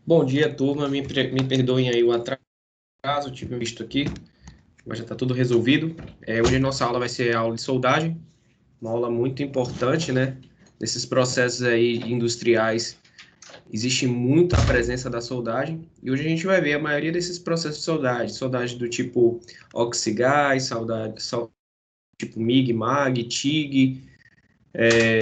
Bom dia, turma. Me perdoem aí o atraso, tive um visto aqui, mas já está tudo resolvido. Hoje a nossa aula vai ser a aula de soldagem, uma aula muito importante, né? Nesses processos aí industriais, existe muita presença da soldagem, e hoje a gente vai ver a maioria desses processos de soldagem do tipo oxigás, tipo MIG, MAG, TIG,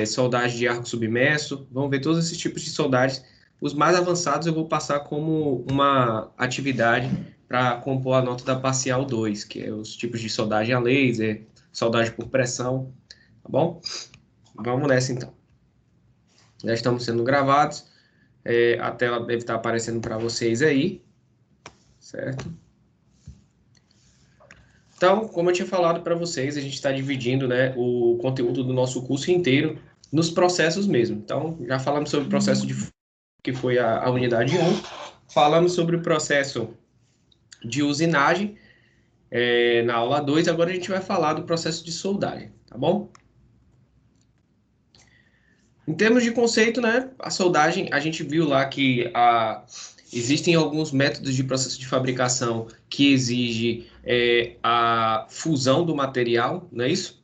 soldagem de arco submerso. Vamos ver todos esses tipos de soldagens. Os mais avançados eu vou passar como uma atividade para compor a nota da parcial 2, que é os tipos de soldagem a laser, soldagem por pressão, tá bom? Vamos nessa então. Já estamos sendo gravados, a tela deve estar aparecendo para vocês aí, certo? Então, como eu tinha falado para vocês, a gente está dividindo, né, o conteúdo do nosso curso inteiro nos processos mesmo. Então, já falamos sobre o processo que foi a unidade 1. Falamos sobre o processo de usinagem na aula 2. Agora a gente vai falar do processo de soldagem, tá bom? Em termos de conceito, né, a soldagem, a gente viu lá que existem alguns métodos de processo de fabricação que exige a fusão do material, não é isso?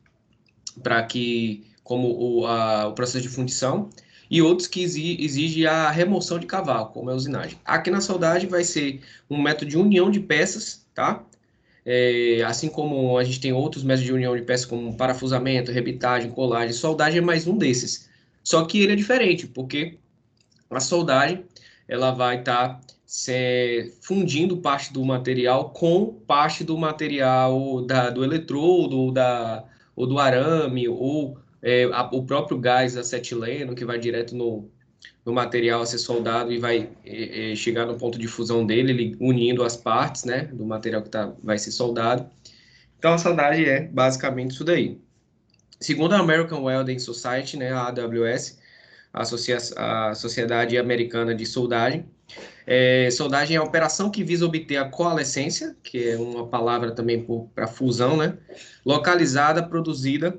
Para que, como o processo de fundição, e outros que exige a remoção de cavalo, como é a usinagem. Aqui na soldagem vai ser um método de união de peças, tá? Assim como a gente tem outros métodos de união de peças, como parafusamento, rebitagem, colagem, soldagem é mais um desses. Só que ele é diferente, porque a soldagem ela vai estar fundindo parte do material com parte do material do eletrodo ou do arame, ou o próprio gás acetileno, que vai direto no material a ser soldado e vai chegar no ponto de fusão dele, ele unindo as partes, né, do material que vai ser soldado. Então, a soldagem é basicamente isso daí. Segundo a American Welding Society, né, a AWS, a Sociedade Americana de Soldagem, soldagem é a operação que visa obter a coalescência, que é uma palavra também para fusão, né, localizada, produzida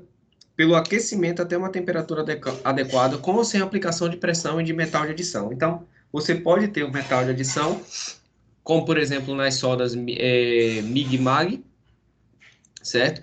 pelo aquecimento até uma temperatura adequada, com ou sem aplicação de pressão e de metal de adição. Então, você pode ter o metal de adição, como por exemplo nas soldas MIG-MAG, certo?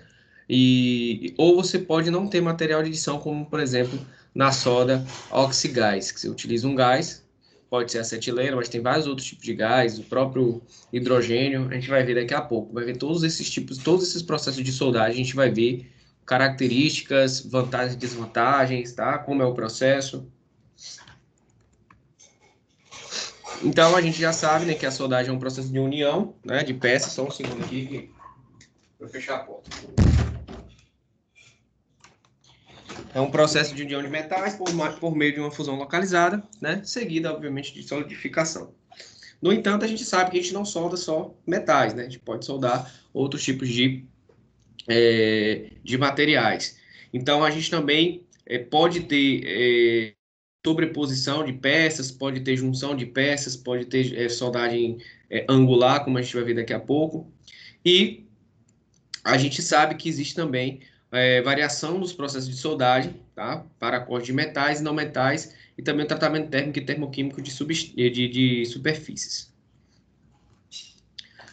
Ou você pode não ter material de adição, como por exemplo na solda oxigás, que você utiliza um gás, pode ser acetileno, mas tem vários outros tipos de gás, o próprio hidrogênio, a gente vai ver daqui a pouco, vai ver todos esses tipos, todos esses processos de soldagem, a gente vai ver características, vantagens e desvantagens, tá? Como é o processo. Então a gente já sabe, né, que a soldagem é um processo de união, né, de peças. Só um segundo aqui para fechar a porta. É um processo de união de metais por meio de uma fusão localizada, né, seguida, obviamente, de solidificação. No entanto, a gente sabe que a gente não solda só metais, né? A gente pode soldar outros tipos de materiais. Então, a gente também pode ter sobreposição de peças, pode ter junção de peças, pode ter soldagem angular, como a gente vai ver daqui a pouco. E a gente sabe que existe também variação nos processos de soldagem, tá? Para corte de metais e não metais, e também o tratamento térmico e termoquímico de superfícies.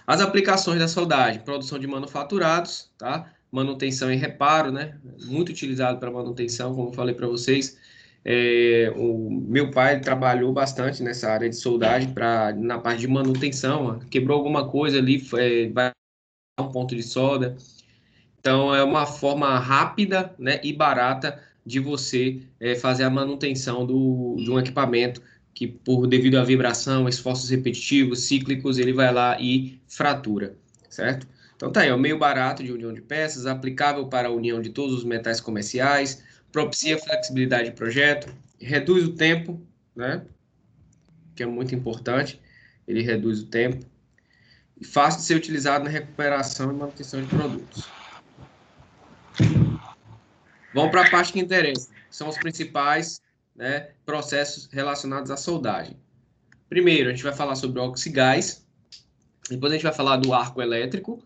As aplicações da soldagem, produção de manufaturados, tá? Manutenção e reparo, né? Muito utilizado para manutenção, como eu falei para vocês. O meu pai trabalhou bastante nessa área de soldagem na parte de manutenção. Quebrou alguma coisa ali, vai a um ponto de solda. Então, é uma forma rápida, né, e barata de você fazer a manutenção de um equipamento que, devido à vibração, esforços repetitivos, cíclicos, ele vai lá e fratura, certo? Então, tá aí, é um meio barato de união de peças, aplicável para a união de todos os metais comerciais, propicia flexibilidade de projeto, reduz o tempo, né, que é muito importante, ele reduz o tempo, e fácil de ser utilizado na recuperação e manutenção de produtos. Vamos para a parte que interessa, que são os principais, né, processos relacionados à soldagem. Primeiro, a gente vai falar sobre o oxigás, depois a gente vai falar do arco elétrico,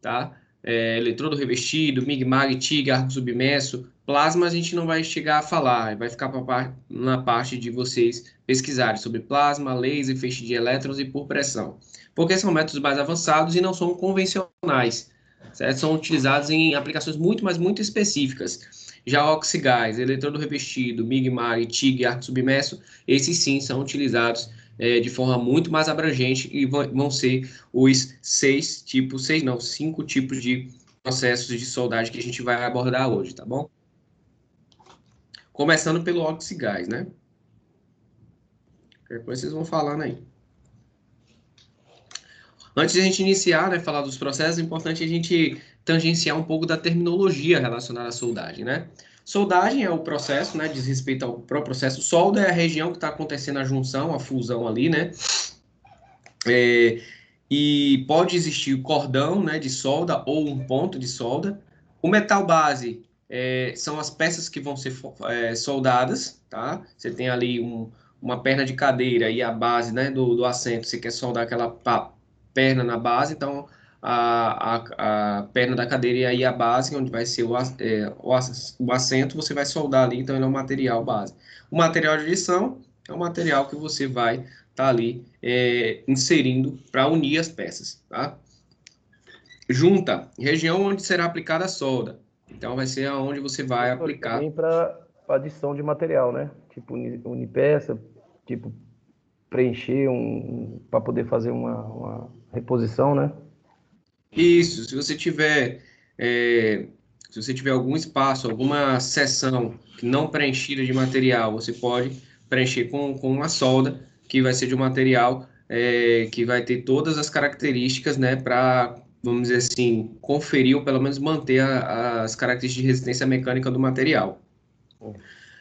tá? eletrodo revestido, MIG-MAG, TIG, arco submerso. Plasma a gente não vai chegar a falar, vai ficar na parte de vocês pesquisarem sobre plasma, laser, feixe de elétrons e por pressão. Porque são métodos mais avançados e não são convencionais, certo? São utilizados em aplicações muito, mas muito específicas. Já oxigás, eletrodo revestido, MIG-MAG, TIG, arco submerso, esses sim são utilizados de forma muito mais abrangente e vão ser os 5 tipos de processos de soldagem que a gente vai abordar hoje, tá bom? Começando pelo oxigás, né? Depois vocês vão falando aí. Antes de a gente iniciar, né, falar dos processos, é importante a gente tangenciar um pouco da terminologia relacionada à soldagem, né? Soldagem é o processo, né, diz respeito ao próprio processo. Solda é a região que está acontecendo a junção, a fusão ali, né? E pode existir cordão, né, de solda ou um ponto de solda. O metal base são as peças que vão ser soldadas, tá? Você tem ali uma perna de cadeira e a base, né, do assento. Você quer soldar aquela perna na base, então a perna da cadeira e aí a base, onde vai ser o assento, você vai soldar ali, então ele é um material base. O material de adição é o material que você vai estar ali inserindo para unir as peças, tá? Junta, região onde será aplicada a solda. Então, vai ser aonde você vai Professor, e aplicar. também para adição de material, né? Tipo unipeça, tipo preencher para poder fazer uma reposição, né? Isso, se você tiver algum espaço, alguma seção que não preenchida de material, você pode preencher com uma solda, que vai ser de um material que vai ter todas as características, né, para, vamos dizer assim, conferir ou pelo menos manter as características de resistência mecânica do material.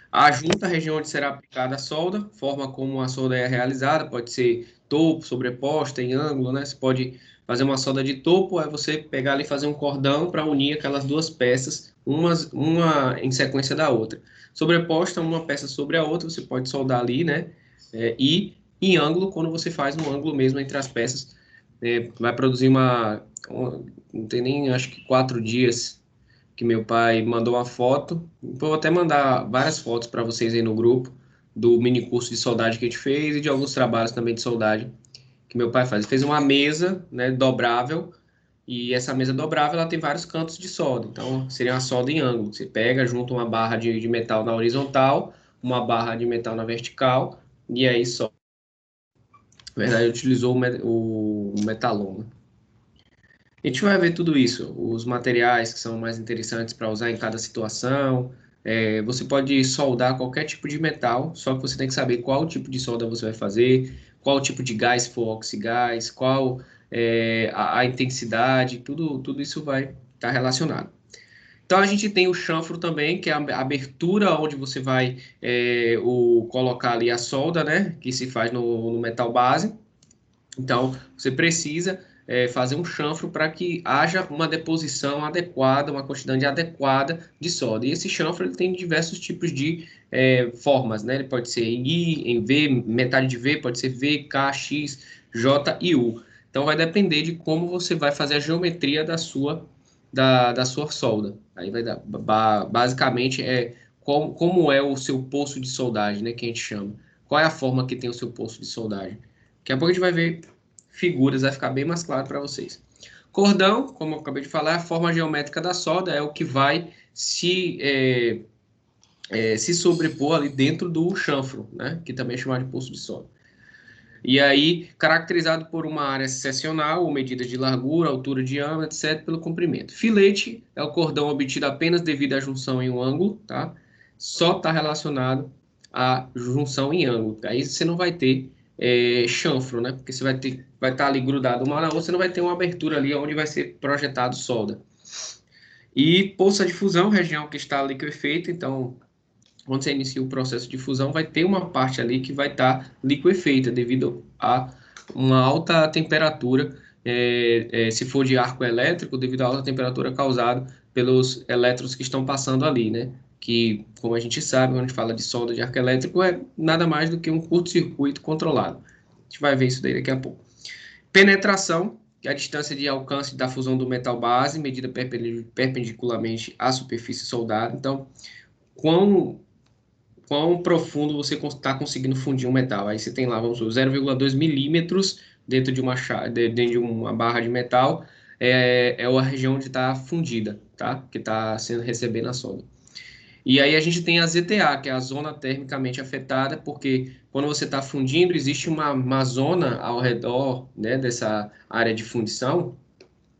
A junta, a região onde será aplicada a solda, forma como a solda é realizada, pode ser topo, sobreposta, em ângulo, né? Você pode fazer uma solda de topo, é você pegar ali e fazer um cordão para unir aquelas duas peças, uma em sequência da outra. Sobreposta, uma peça sobre a outra, você pode soldar ali, né? E em ângulo, quando você faz um ângulo mesmo entre as peças, vai produzir não tem nem, acho que 4 dias que meu pai mandou uma foto. Vou até mandar várias fotos para vocês aí no grupo do mini curso de soldagem que a gente fez e de alguns trabalhos também de soldagem que meu pai faz. Ele fez uma mesa, né, dobrável, e essa mesa dobrável ela tem vários cantos de solda. Então, seria uma solda em ângulo. Você pega, junta uma barra de metal na horizontal, uma barra de metal na vertical, e aí só. Na verdade, utilizou o metalon, né? A gente vai ver tudo isso, os materiais que são mais interessantes para usar em cada situação. Você pode soldar qualquer tipo de metal, só que você tem que saber qual tipo de solda você vai fazer, qual tipo de gás for oxigás, qual a intensidade, tudo isso vai estar relacionado. Então a gente tem o chanfro também, que é a abertura onde você vai colocar ali a solda, né, que se faz no metal base. Então, você precisa fazer um chanfro para que haja uma deposição adequada, uma quantidade adequada de solda. E esse chanfro ele tem diversos tipos de formas, né? Ele pode ser em I, em V, metade de V, pode ser V, K, X, J e U. Então, vai depender de como você vai fazer a geometria da sua solda. Aí vai dar, basicamente, como é o seu poço de soldagem, né? Que a gente chama. Qual é a forma que tem o seu poço de soldagem? Daqui a pouco a gente vai ver figuras, vai ficar bem mais claro para vocês. Cordão, como eu acabei de falar, a forma geométrica da solda é o que vai se sobrepor ali dentro do chanfro, né? Que também é chamado de poço de solda. E aí, caracterizado por uma área seccional, ou medida de largura, altura, diâmetro, etc., pelo comprimento. Filete é o cordão obtido apenas devido à junção em um ângulo, tá? Só está relacionado à junção em ângulo. Aí você não vai ter chanfro, né? Porque você vai estar ali grudado uma na outra, você não vai ter uma abertura ali onde vai ser projetado solda. E poça de fusão, região que está liquefeita, então quando você inicia o processo de fusão, vai ter uma parte ali que vai estar liquefeita devido a uma alta temperatura, se for de arco elétrico, devido à alta temperatura causada pelos elétrons que estão passando ali, né? Que, como a gente sabe, quando a gente fala de solda de arco elétrico, é nada mais do que um curto-circuito controlado. A gente vai ver isso daí daqui a pouco. Penetração que é a distância de alcance da fusão do metal base, medida perpendicularmente à superfície soldada. Então, quão profundo você está conseguindo fundir um metal. Aí você tem lá, vamos supor, 0,2 milímetros dentro de dentro de uma barra de metal, é a região onde está fundida, tá? Que está sendo recebendo a solda. E aí a gente tem a ZTA, que é a zona termicamente afetada, porque quando você está fundindo, existe uma zona ao redor, né, dessa área de fundição,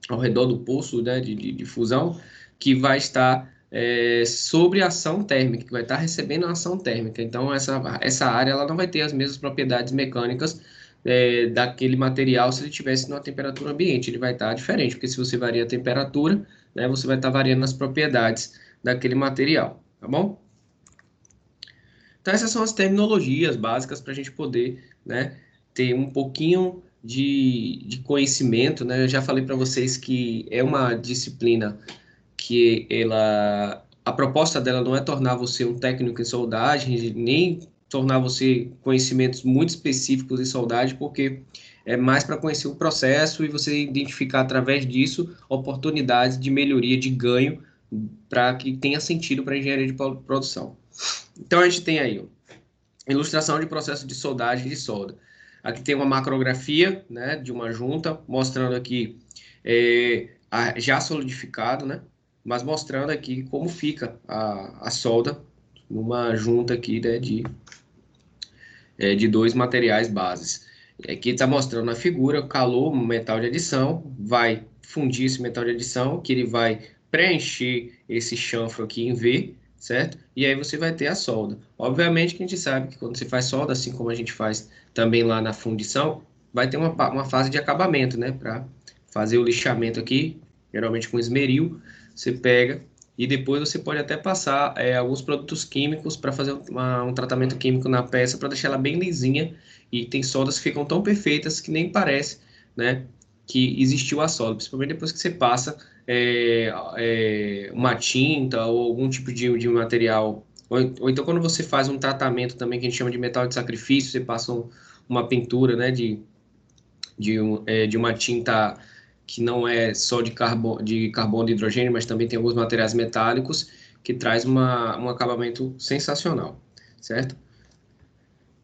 ao redor do poço, né, de fusão, que vai estar sobre a ação térmica, que vai estar recebendo a ação térmica. Então, essa área ela não vai ter as mesmas propriedades mecânicas daquele material se ele estivesse numa temperatura ambiente. Ele vai estar diferente, porque se você varia a temperatura, né, você vai estar variando as propriedades daquele material, tá bom? Então, essas são as terminologias básicas para a gente poder, né, ter um pouquinho de conhecimento, né? Eu já falei para vocês que é uma disciplina que a proposta dela não é tornar você um técnico em soldagem, nem tornar você conhecimentos muito específicos em soldagem, porque é mais para conhecer o processo e você identificar através disso oportunidades de melhoria, de ganho, para que tenha sentido para a engenharia de produção. Então a gente tem aí, ó, ilustração de processo de soldagem de solda. Aqui tem uma macrografia, né, de uma junta, mostrando aqui já solidificado, né, mas mostrando aqui como fica a solda numa junta aqui, né, de dois materiais bases. Aqui está mostrando na figura o calor, metal de adição, vai fundir esse metal de adição, que ele vai preencher esse chanfro aqui em V, certo? E aí você vai ter a solda. Obviamente que a gente sabe que quando você faz solda, assim como a gente faz também lá na fundição, vai ter uma fase de acabamento, né? Para fazer o lixamento aqui, geralmente com esmeril, você pega e depois você pode até passar alguns produtos químicos para fazer um tratamento químico na peça para deixar ela bem lisinha. E tem soldas que ficam tão perfeitas que nem parece, né, que existiu a solda, principalmente depois que você passa uma tinta ou algum tipo de material. Ou então quando você faz um tratamento também que a gente chama de metal de sacrifício, você passa uma pintura, né, de uma tinta que não é só de carbono e hidrogênio, mas também tem alguns materiais metálicos, que traz um acabamento sensacional, certo?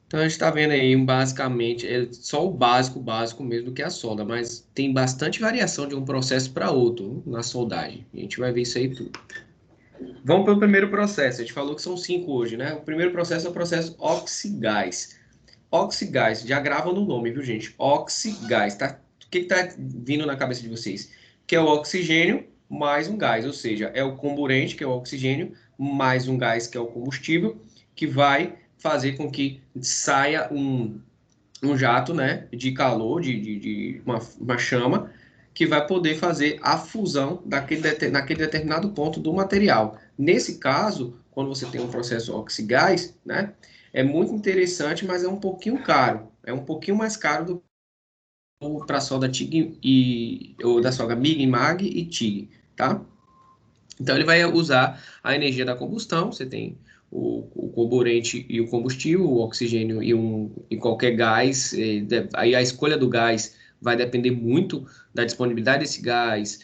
Então a gente está vendo aí basicamente, é só o básico mesmo que é a solda, mas tem bastante variação de um processo para outro na soldagem. A gente vai ver isso aí tudo. Vamos para o primeiro processo. A gente falou que são 5 hoje, né? O primeiro processo é o processo oxigás. Oxigás, já grava no nome, viu, gente? Oxigás, tá? O que está vindo na cabeça de vocês? Que é o oxigênio mais um gás, ou seja, é o comburente, que é o oxigênio, mais um gás, que é o combustível, que vai fazer com que saia um jato, né, de calor, de uma chama, que vai poder fazer a fusão naquele determinado ponto do material. Nesse caso, quando você tem um processo oxigás, né, é muito interessante, mas é um pouquinho caro. É um pouquinho mais caro do que para a solda TIG ou da solda MIG, MAG e TIG, tá? Então ele vai usar a energia da combustão, você tem o carburante e o combustível, o oxigênio e qualquer gás, aí a escolha do gás vai depender muito da disponibilidade desse gás,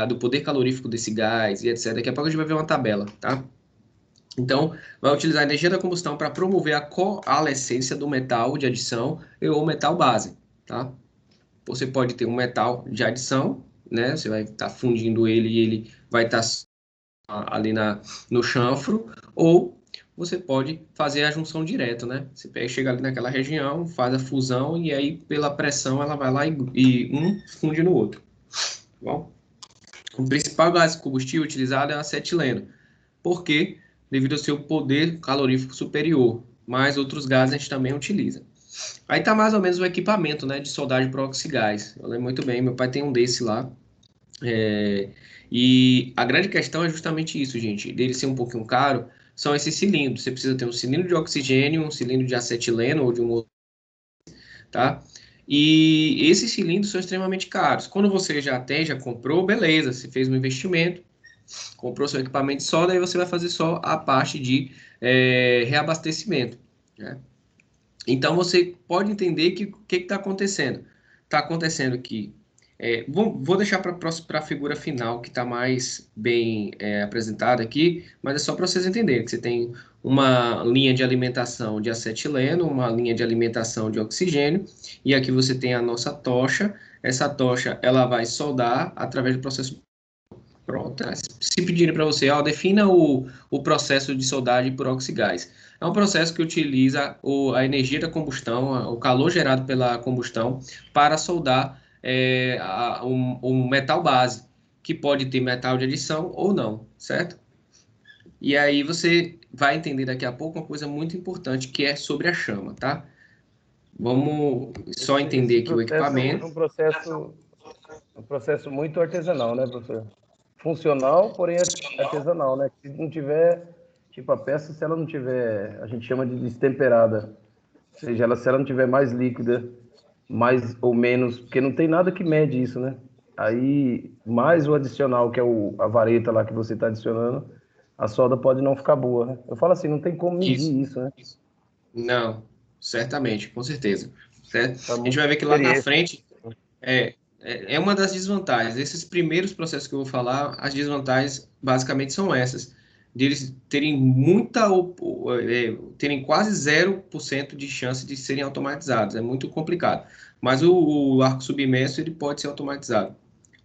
do poder calorífico desse gás e etc. Daqui a pouco a gente vai ver uma tabela, tá? Então, vai utilizar a energia da combustão para promover a coalescência do metal de adição ou metal base, tá? Você pode ter um metal de adição, né? Você vai estar fundindo ele e ele vai estar ali no chanfro, ou você pode fazer a junção direto, né? Você chega ali naquela região, faz a fusão e aí pela pressão ela vai lá e um funde no outro. Tá bom? O principal gás combustível utilizado é o acetileno. Por quê? Devido ao seu poder calorífico superior. Mas outros gases a gente também utiliza. Aí tá mais ou menos o equipamento, né, de soldagem para oxigás. Eu lembro muito bem, meu pai tem um desse lá. E a grande questão é justamente isso, gente. Dele ser um pouquinho caro, são esses cilindros. Você precisa ter um cilindro de oxigênio, um cilindro de acetileno ou de um outro, tá? E esses cilindros são extremamente caros. Quando você já tem, já comprou, beleza, você fez um investimento, comprou seu equipamento de solda, aí você vai fazer só a parte de reabastecimento, né? Então você pode entender que o que está acontecendo? Está acontecendo que Vou deixar para a figura final, que está mais bem apresentada aqui, mas é só para vocês entenderem que você tem uma linha de alimentação de acetileno, uma linha de alimentação de oxigênio, e aqui você tem a nossa tocha. Essa tocha ela vai soldar através do processo. Pronto. Se pedirem para você, defina o processo de soldagem por oxigás. É um processo que utiliza a energia da combustão, o calor gerado pela combustão, para soldar um metal base, que pode ter metal de adição ou não, certo? E aí você vai entender daqui a pouco uma coisa muito importante, que é sobre a chama, tá? Vamos só entender Esse aqui o processo equipamento. é um processo muito artesanal, né, professor? Funcional, porém artesanal, né? Se não tiver, tipo, a peça, se ela não tiver, a gente chama de destemperada, ou seja, se ela não tiver mais líquida, mais ou menos, porque não tem nada que mede isso, né? Aí, mais o adicional, que é a vareta lá que você está adicionando, a solda pode não ficar boa, né? Eu falo assim, não tem como Isso. medir isso, né? Não, certamente, com certeza. Certo? Tá A gente muito vai ver que lá na experiência. frente é uma das desvantagens. Esses primeiros processos que eu vou falar, as desvantagens basicamente são essas. De eles terem terem quase 0% de chance de serem automatizados. É muito complicado. Mas o arco submerso, ele pode ser automatizado.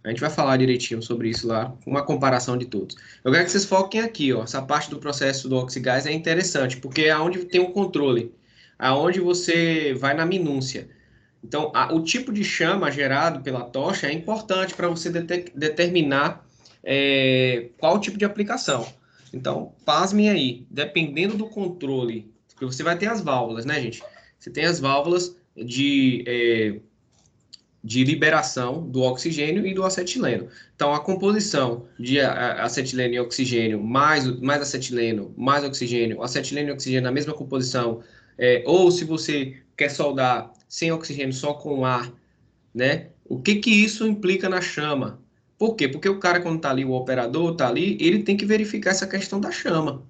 A gente vai falar direitinho sobre isso lá, uma comparação de todos. Eu quero que vocês foquem aqui, ó. Essa parte do processo do oxigás é interessante, porque é onde tem o controle, aonde você vai na minúcia. Então, o tipo de chama gerado pela tocha é importante para você determinar qual tipo de aplicação. Então, pasmem aí, dependendo do controle, porque você vai ter as válvulas, né, gente? Você tem as válvulas de liberação do oxigênio e do acetileno. Então, a composição de acetileno e oxigênio, mais acetileno, mais oxigênio, acetileno e oxigênio na mesma composição, ou se você quer soldar sem oxigênio, só com ar, né? O que que isso implica na chama? Por quê? Porque o cara, quando está ali, o operador está ali, ele tem que verificar essa questão da chama.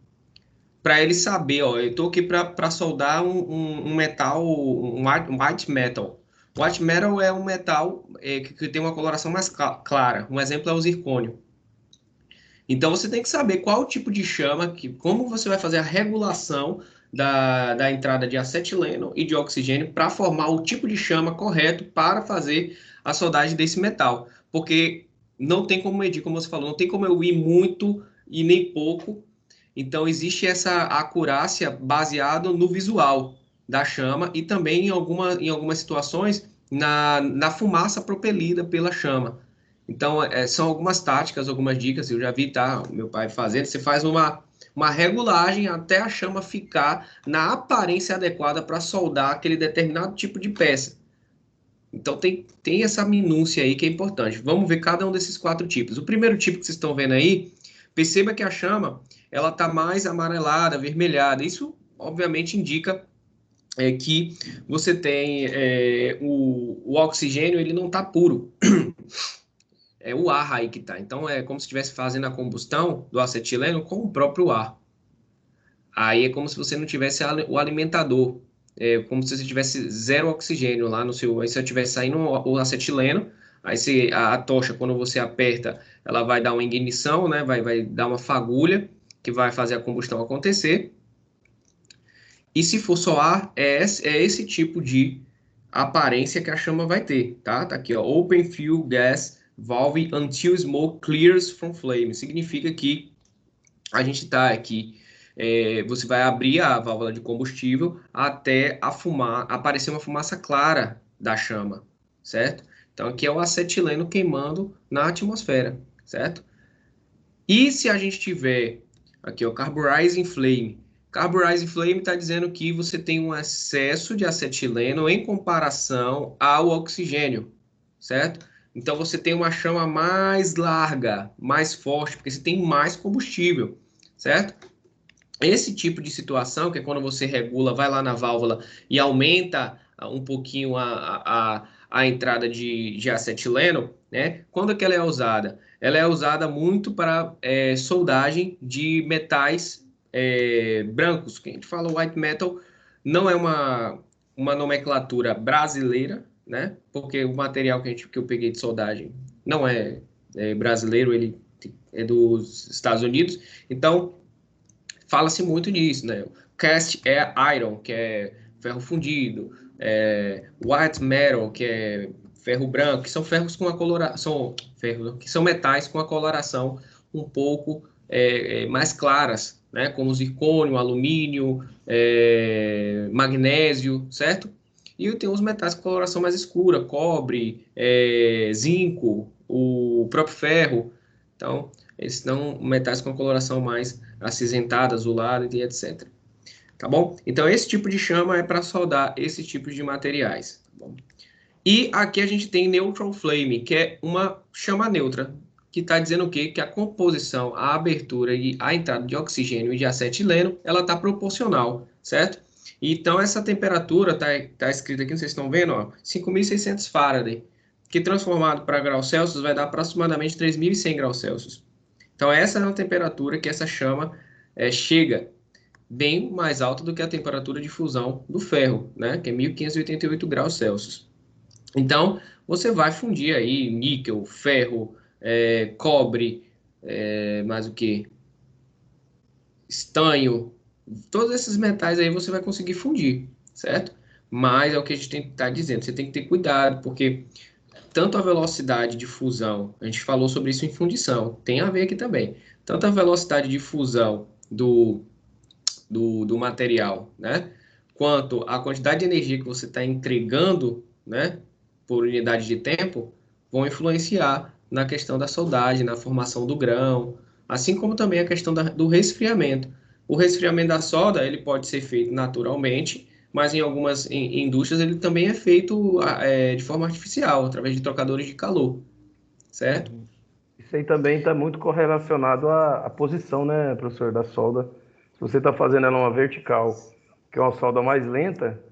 Para ele saber, ó, eu estou aqui para soldar um metal, um white metal. White metal é um metal que tem uma coloração mais clara. Um exemplo é o zircônio. Então você tem que saber qual o tipo de chama, como você vai fazer a regulação da entrada de acetileno e de oxigênio para formar o tipo de chama correto para fazer a soldagem desse metal. Porque não tem como medir, como você falou, não tem como eu ir muito e nem pouco. Então existe essa acurácia baseada no visual da chama e também em algumas situações na fumaça propelida pela chama. Então, são algumas táticas, algumas dicas, eu já vi, tá, meu pai fazendo, você faz uma regulagem até a chama ficar na aparência adequada para soldar aquele determinado tipo de peça. Então, tem essa minúcia aí que é importante. Vamos ver cada um desses 4 tipos. O primeiro tipo que vocês estão vendo aí, perceba que a chama, ela está mais amarelada, avermelhada. Isso, obviamente, indica que você tem o oxigênio, ele não está puro. É o ar aí que tá. Então é como se estivesse fazendo a combustão do acetileno com o próprio ar. Aí é como se você não tivesse o alimentador. É como se você tivesse zero oxigênio lá no seu. Aí se tivesse saindo o acetileno, aí a tocha, quando você aperta, ela vai dar uma ignição, né? Vai dar uma fagulha que vai fazer a combustão acontecer. E se for só ar, é esse tipo de aparência que a chama vai ter, tá? Tá aqui, ó. Open fuel gas valve until smoke clears from flame. Significa que a gente está aqui, você vai abrir a válvula de combustível até aparecer uma fumaça clara da chama, certo? Então aqui é o acetileno queimando na atmosfera, certo? E se a gente tiver aqui, o carburizing flame. Carburizing flame está dizendo que você tem um excesso de acetileno em comparação ao oxigênio, certo? Então você tem uma chama mais larga, mais forte, porque você tem mais combustível, certo? Esse tipo de situação, que é quando você regula, vai lá na válvula e aumenta um pouquinho a entrada de acetileno, né? Quando é que ela é usada? Ela é usada muito para soldagem de metais brancos. Que a gente fala white metal, não é uma nomenclatura brasileira, né? Porque o material que eu peguei de soldagem não é brasileiro, ele é dos Estados Unidos. Então, fala-se muito nisso, né? Cast é iron, que é ferro fundido, white metal, que é ferro branco, que são ferros com a coloração, que são metais com a coloração um pouco mais claras, né? Como zircônio, alumínio, magnésio, certo? E tem os metais com coloração mais escura, cobre, zinco, o próprio ferro. Então, eles são metais com coloração mais acinzentada, azulada e etc. Tá bom? Então, esse tipo de chama é para soldar esses tipos de materiais. Tá bom? E aqui a gente tem neutral flame, que é uma chama neutra, que está dizendo o quê? Que a composição, a abertura e a entrada de oxigênio e de acetileno, ela está proporcional, certo? Então, essa temperatura tá escrita aqui, não sei se estão vendo, ó, 5.600 Fahrenheit, que transformado para graus Celsius vai dar aproximadamente 3.100 graus Celsius. Então, essa é a temperatura que essa chama chega, bem mais alta do que a temperatura de fusão do ferro, né? Que é 1.588 graus Celsius. Então, você vai fundir aí níquel, ferro, cobre, mais o que? Estanho, todos esses metais aí você vai conseguir fundir, certo? Mas é o que a gente tem que estar dizendo, você tem que ter cuidado, porque tanto a velocidade de fusão, a gente falou sobre isso em fundição, tem a ver aqui também, tanto a velocidade de fusão do material, né? Quanto a quantidade de energia que você está entregando, né? Por unidade de tempo, vão influenciar na questão da soldagem, na formação do grão, assim como também a questão do resfriamento. O resfriamento da solda, ele pode ser feito naturalmente, mas em algumas indústrias ele também é feito de forma artificial, através de trocadores de calor, certo? Isso aí também está muito correlacionado à posição, né, professor, da solda. Se você está fazendo ela uma vertical, que é uma solda mais lenta,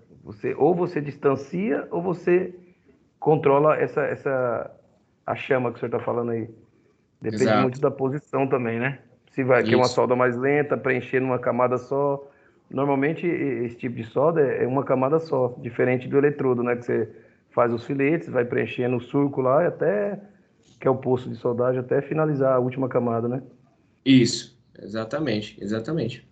ou você distancia ou você controla a chama que o senhor está falando aí. Depende muito Exato. da posição também, né? Se vai que é uma Isso. solda mais lenta, preencher numa camada só. Normalmente esse tipo de solda é uma camada só, diferente do eletrodo, né? Que você faz os filetes, vai preenchendo o surco lá e até que é o poço de soldagem até finalizar a última camada, né? Isso. Exatamente. Exatamente.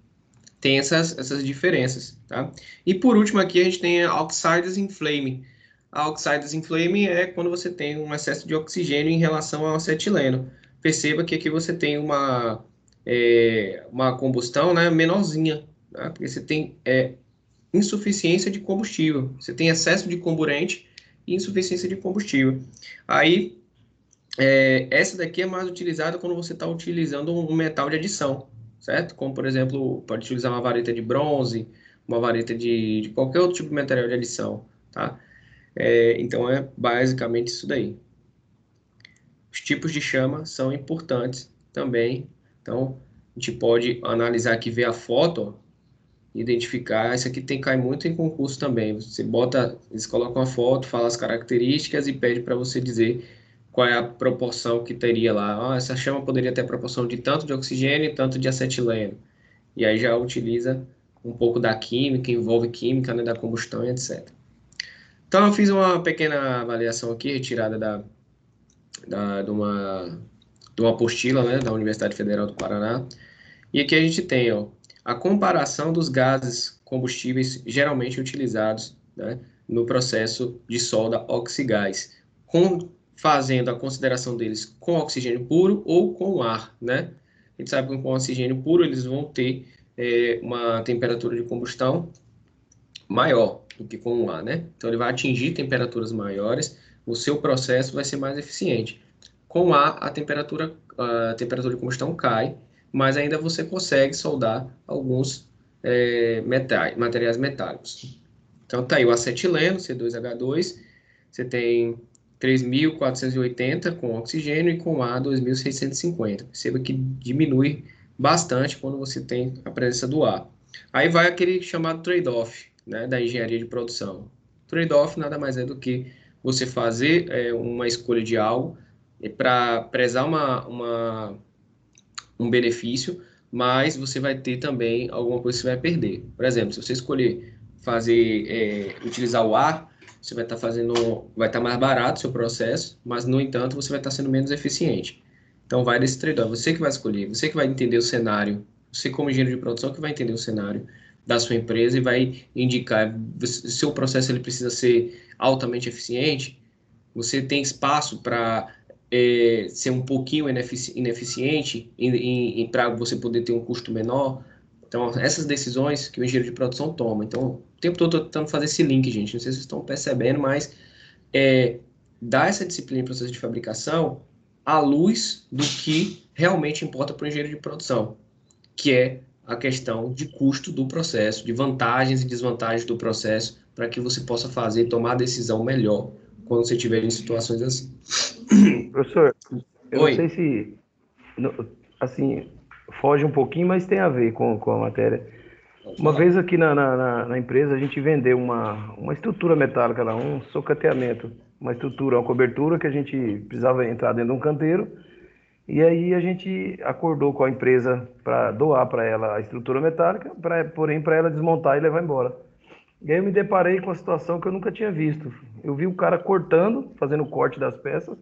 Tem essas diferenças, tá? E por último aqui a gente tem a oxides in flame. A oxides in flame é quando você tem um excesso de oxigênio em relação ao acetileno. Perceba que aqui você tem uma combustão, né, menorzinha, tá? Porque você tem insuficiência de combustível. Você tem excesso de comburente e insuficiência de combustível. Aí, essa daqui é mais utilizada quando você está utilizando um metal de adição, certo? Como, por exemplo, pode utilizar uma vareta de bronze, uma vareta de qualquer outro tipo de material de adição, tá? Então, é basicamente isso daí. Os tipos de chama são importantes também. Então, a gente pode analisar aqui, ver a foto, ó, identificar. Isso aqui cai muito em concurso também. Você bota, eles colocam a foto, fala as características e pede para você dizer qual é a proporção que teria lá. Ah, essa chama poderia ter a proporção de tanto de oxigênio e tanto de acetileno. E aí já utiliza um pouco da química, envolve química, né, da combustão e etc. Então eu fiz uma pequena avaliação aqui, retirada de uma apostila, né, da Universidade Federal do Paraná. E aqui a gente tem, ó, a comparação dos gases combustíveis geralmente utilizados, né, no processo de solda oxigás, fazendo a consideração deles com oxigênio puro ou com ar, né? A gente sabe que com oxigênio puro eles vão ter uma temperatura de combustão maior do que com o ar, né? Então ele vai atingir temperaturas maiores, o seu processo vai ser mais eficiente. Com ar, a temperatura de combustão cai, mas ainda você consegue soldar alguns materiais metálicos. Então tá aí o acetileno, C2H2, você tem 3.480 com oxigênio e com ar 2.650. Perceba que diminui bastante quando você tem a presença do ar. Aí vai aquele chamado trade-off, né, da engenharia de produção. Trade-off nada mais é do que você fazer uma escolha de algo para prezar um benefício, mas você vai ter também alguma coisa que você vai perder. Por exemplo, se você escolher utilizar o ar, você vai estar vai estar mais barato o seu processo, mas, no entanto, você vai estar sendo menos eficiente. Então, vai desse trade-off. Você que vai escolher, você que vai entender o cenário, você como engenheiro de produção que vai entender o cenário da sua empresa e vai indicar se o seu processo ele precisa ser altamente eficiente, você tem espaço para ser um pouquinho ineficiente para você poder ter um custo menor. Então, essas decisões que o engenheiro de produção toma. Então, o tempo todo eu estou tentando fazer esse link, gente. Não sei se vocês estão percebendo, mas dar essa disciplina em processo de fabricação à luz do que realmente importa para o engenheiro de produção, que é a questão de custo do processo, de vantagens e desvantagens do processo, para que você possa fazer e tomar a decisão melhor quando você estiver em situações assim. Professor, eu não sei Oi. se, assim, foge um pouquinho, mas tem a ver com a matéria. Pode Uma falar. vez aqui na empresa, a gente vendeu uma estrutura metálica lá, um socateamento, uma estrutura, uma cobertura que a gente precisava entrar dentro de um canteiro. E aí a gente acordou com a empresa para doar para ela a estrutura metálica, porém para ela desmontar e levar embora. E aí eu me deparei com uma situação que eu nunca tinha visto. Eu vi o cara cortando, fazendo o corte das peças,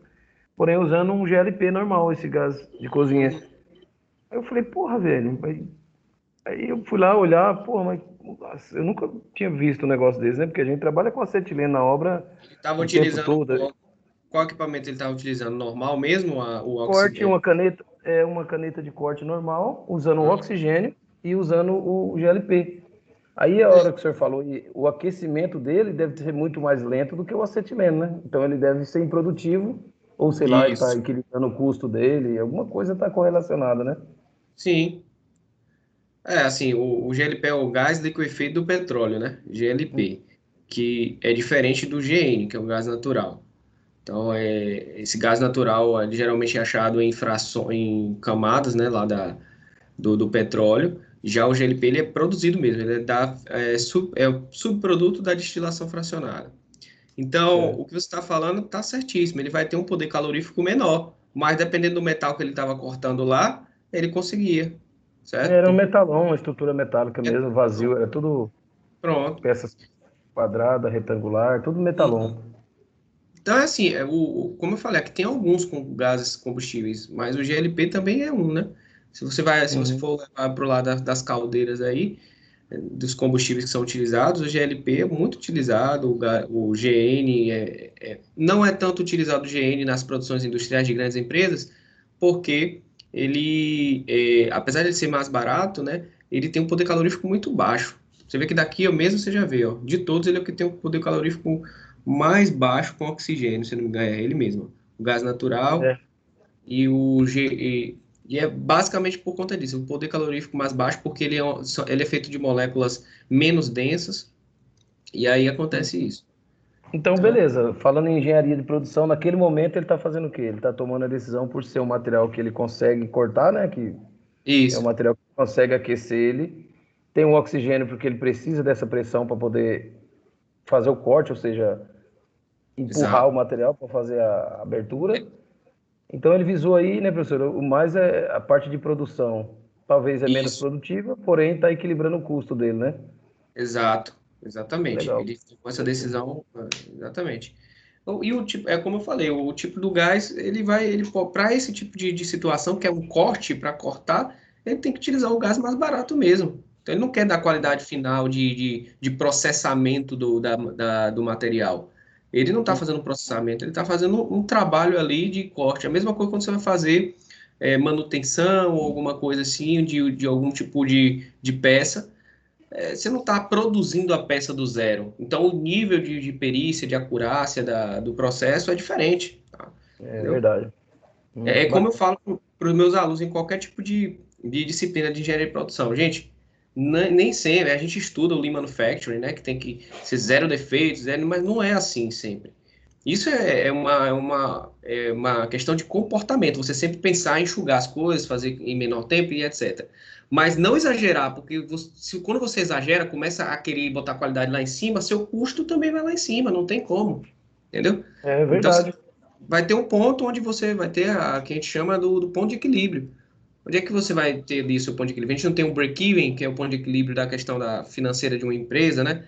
porém usando um GLP normal, esse gás de cozinha. Aí eu falei, porra, velho. Aí eu fui lá olhar, porra, mas nossa, eu nunca tinha visto um negócio desse, né? Porque a gente trabalha com acetileno na obra Ele estava o tempo utilizando todo. qual equipamento ele estava utilizando? Normal mesmo, o Corte, oxigênio? uma caneta de corte normal, usando o Hum. oxigênio e usando o GLP. Aí a hora que o senhor falou, o aquecimento dele deve ser muito mais lento do que o acetileno, né? Então ele deve ser improdutivo, ou sei lá, ele está Isso. equilibrando o custo dele, alguma coisa está correlacionada, né? Sim. Assim, o GLP é o gás liquefeito do petróleo, né? GLP, que é diferente do GN, que é o gás natural. Então, esse gás natural ele geralmente é achado em camadas, né, lá do petróleo. Já o GLP ele é produzido mesmo, ele é o subproduto da destilação fracionada. Então, o Certo. que você está falando está certíssimo. Ele vai ter um poder calorífico menor, mas dependendo do metal que ele estava cortando lá, ele conseguia, certo? Era um metalão, uma estrutura metálica mesmo, Então, vazio, era tudo pronto. peças quadradas, retangular, tudo Uhum. metalon. Então, é assim, como eu falei, aqui tem alguns com gases combustíveis, mas o GLP também é um, né? Se você Uhum. for levar para o lado das caldeiras aí, dos combustíveis que são utilizados, o GLP é muito utilizado, o GN não é tanto utilizado o GN nas produções industriais de grandes empresas, porque apesar de ele ser mais barato, né, ele tem um poder calorífico muito baixo. Você vê que daqui eu mesmo você já vê, ó, de todos ele é o que tem um poder calorífico mais baixo com oxigênio, se não me engano, é ele mesmo. O gás natural É. e o G, e é basicamente por conta disso, o poder calorífico mais baixo, porque ele é feito de moléculas menos densas, e aí acontece isso. Então, Então, beleza. Falando em engenharia de produção, naquele momento ele está fazendo o quê? Ele está tomando a decisão por ser um material que ele consegue cortar, né? Que é um isso, material que consegue aquecer ele. Tem um oxigênio porque ele precisa dessa pressão para poder fazer o corte, ou seja, empurrar o exato. material para fazer a abertura. Então ele visou aí, né, professor? O mais é a parte de produção. Talvez é menos Isso, produtiva, porém está equilibrando o custo dele, né? exato, exatamente. Legal. Ele tomou essa decisão, exatamente. E o tipo, é como eu falei, o tipo do gás, para esse tipo de situação, que é um corte para cortar, ele tem que utilizar o gás mais barato mesmo. Então, ele não quer dar qualidade final de processamento do material. Ele não está fazendo processamento, ele está fazendo um trabalho ali de corte. A mesma coisa quando você vai fazer manutenção ou alguma coisa assim, de algum tipo de peça você não está produzindo a peça do zero. Então, o nível de perícia, de acurácia do processo é diferente. Tá? É Entendeu? verdade. É como eu Bacana. falo para os meus alunos em qualquer tipo de disciplina de engenharia de produção. Gente, nem sempre. A gente estuda o Lean Manufacturing, né? Que tem que ser zero defeitos, zero, mas não é assim sempre. Isso é uma questão de comportamento. Você sempre pensar em enxugar as coisas, fazer em menor tempo e etc. Mas não exagerar, porque quando você exagera, começa a querer botar qualidade lá em cima, seu custo também vai lá em cima, não tem como. Entendeu? É Então, verdade. vai ter um ponto onde você vai ter que a gente chama do ponto de equilíbrio. Onde é que você vai ter ali seu ponto de equilíbrio? A gente não tem um break-even, que é o ponto de equilíbrio da questão da financeira de uma empresa, né?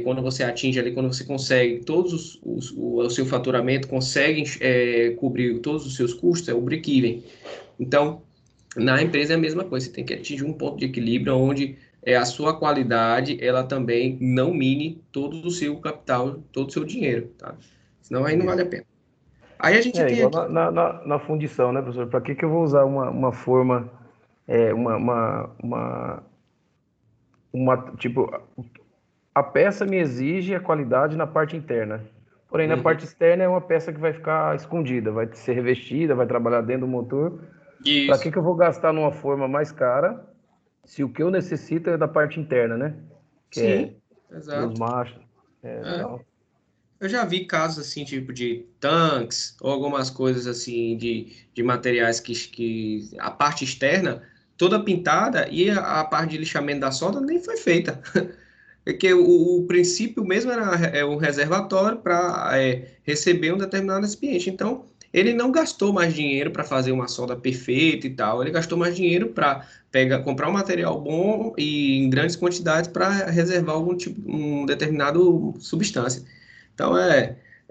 quando você atinge ali, quando você consegue o seu faturamento, consegue cobrir todos os seus custos, é o break-even. Então, na empresa é a mesma coisa, você tem que atingir um ponto de equilíbrio onde a sua qualidade, ela também não mine todo o seu capital, todo o seu dinheiro, tá? Senão aí não vale Isso. a pena. Aí a gente É tem igual aqui, na fundição, né, professor? Para que que eu vou usar uma forma, tipo, a peça me exige a qualidade na parte interna. Porém, na uhum, parte externa é uma peça que vai ficar escondida, vai ser revestida, vai trabalhar dentro do motor. Para que isso, que eu vou gastar numa forma mais cara se o que eu necessito é da parte interna, né? Que é sim, dos exato. machos, É. tal. Eu já vi casos assim, tipo de tanques ou algumas coisas assim de materiais que a parte externa toda pintada e a parte de lixamento da solda nem foi feita. É que o princípio mesmo era um reservatório para receber um determinado recipiente. Então, ele não gastou mais dinheiro para fazer uma solda perfeita e tal. Ele gastou mais dinheiro para comprar um material bom e em grandes quantidades para reservar algum tipo, um determinado substância. Então,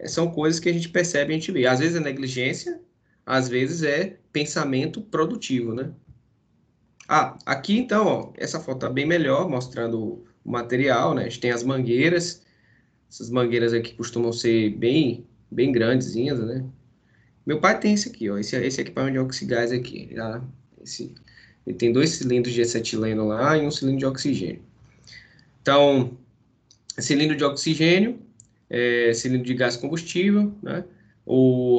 são coisas que a gente percebe, a gente vê. Às vezes é negligência, às vezes é pensamento produtivo, né? Ah, aqui então, ó, essa foto tá bem melhor, mostrando o material, né? A gente tem as mangueiras. Essas mangueiras aqui costumam ser bem grandezinhas, né? Meu pai tem esse aqui, ó, esse equipamento de oxigás aqui. Ele tem dois cilindros de acetileno lá e um cilindro de oxigênio. Então, cilindro de oxigênio, cilindro de gás combustível, né?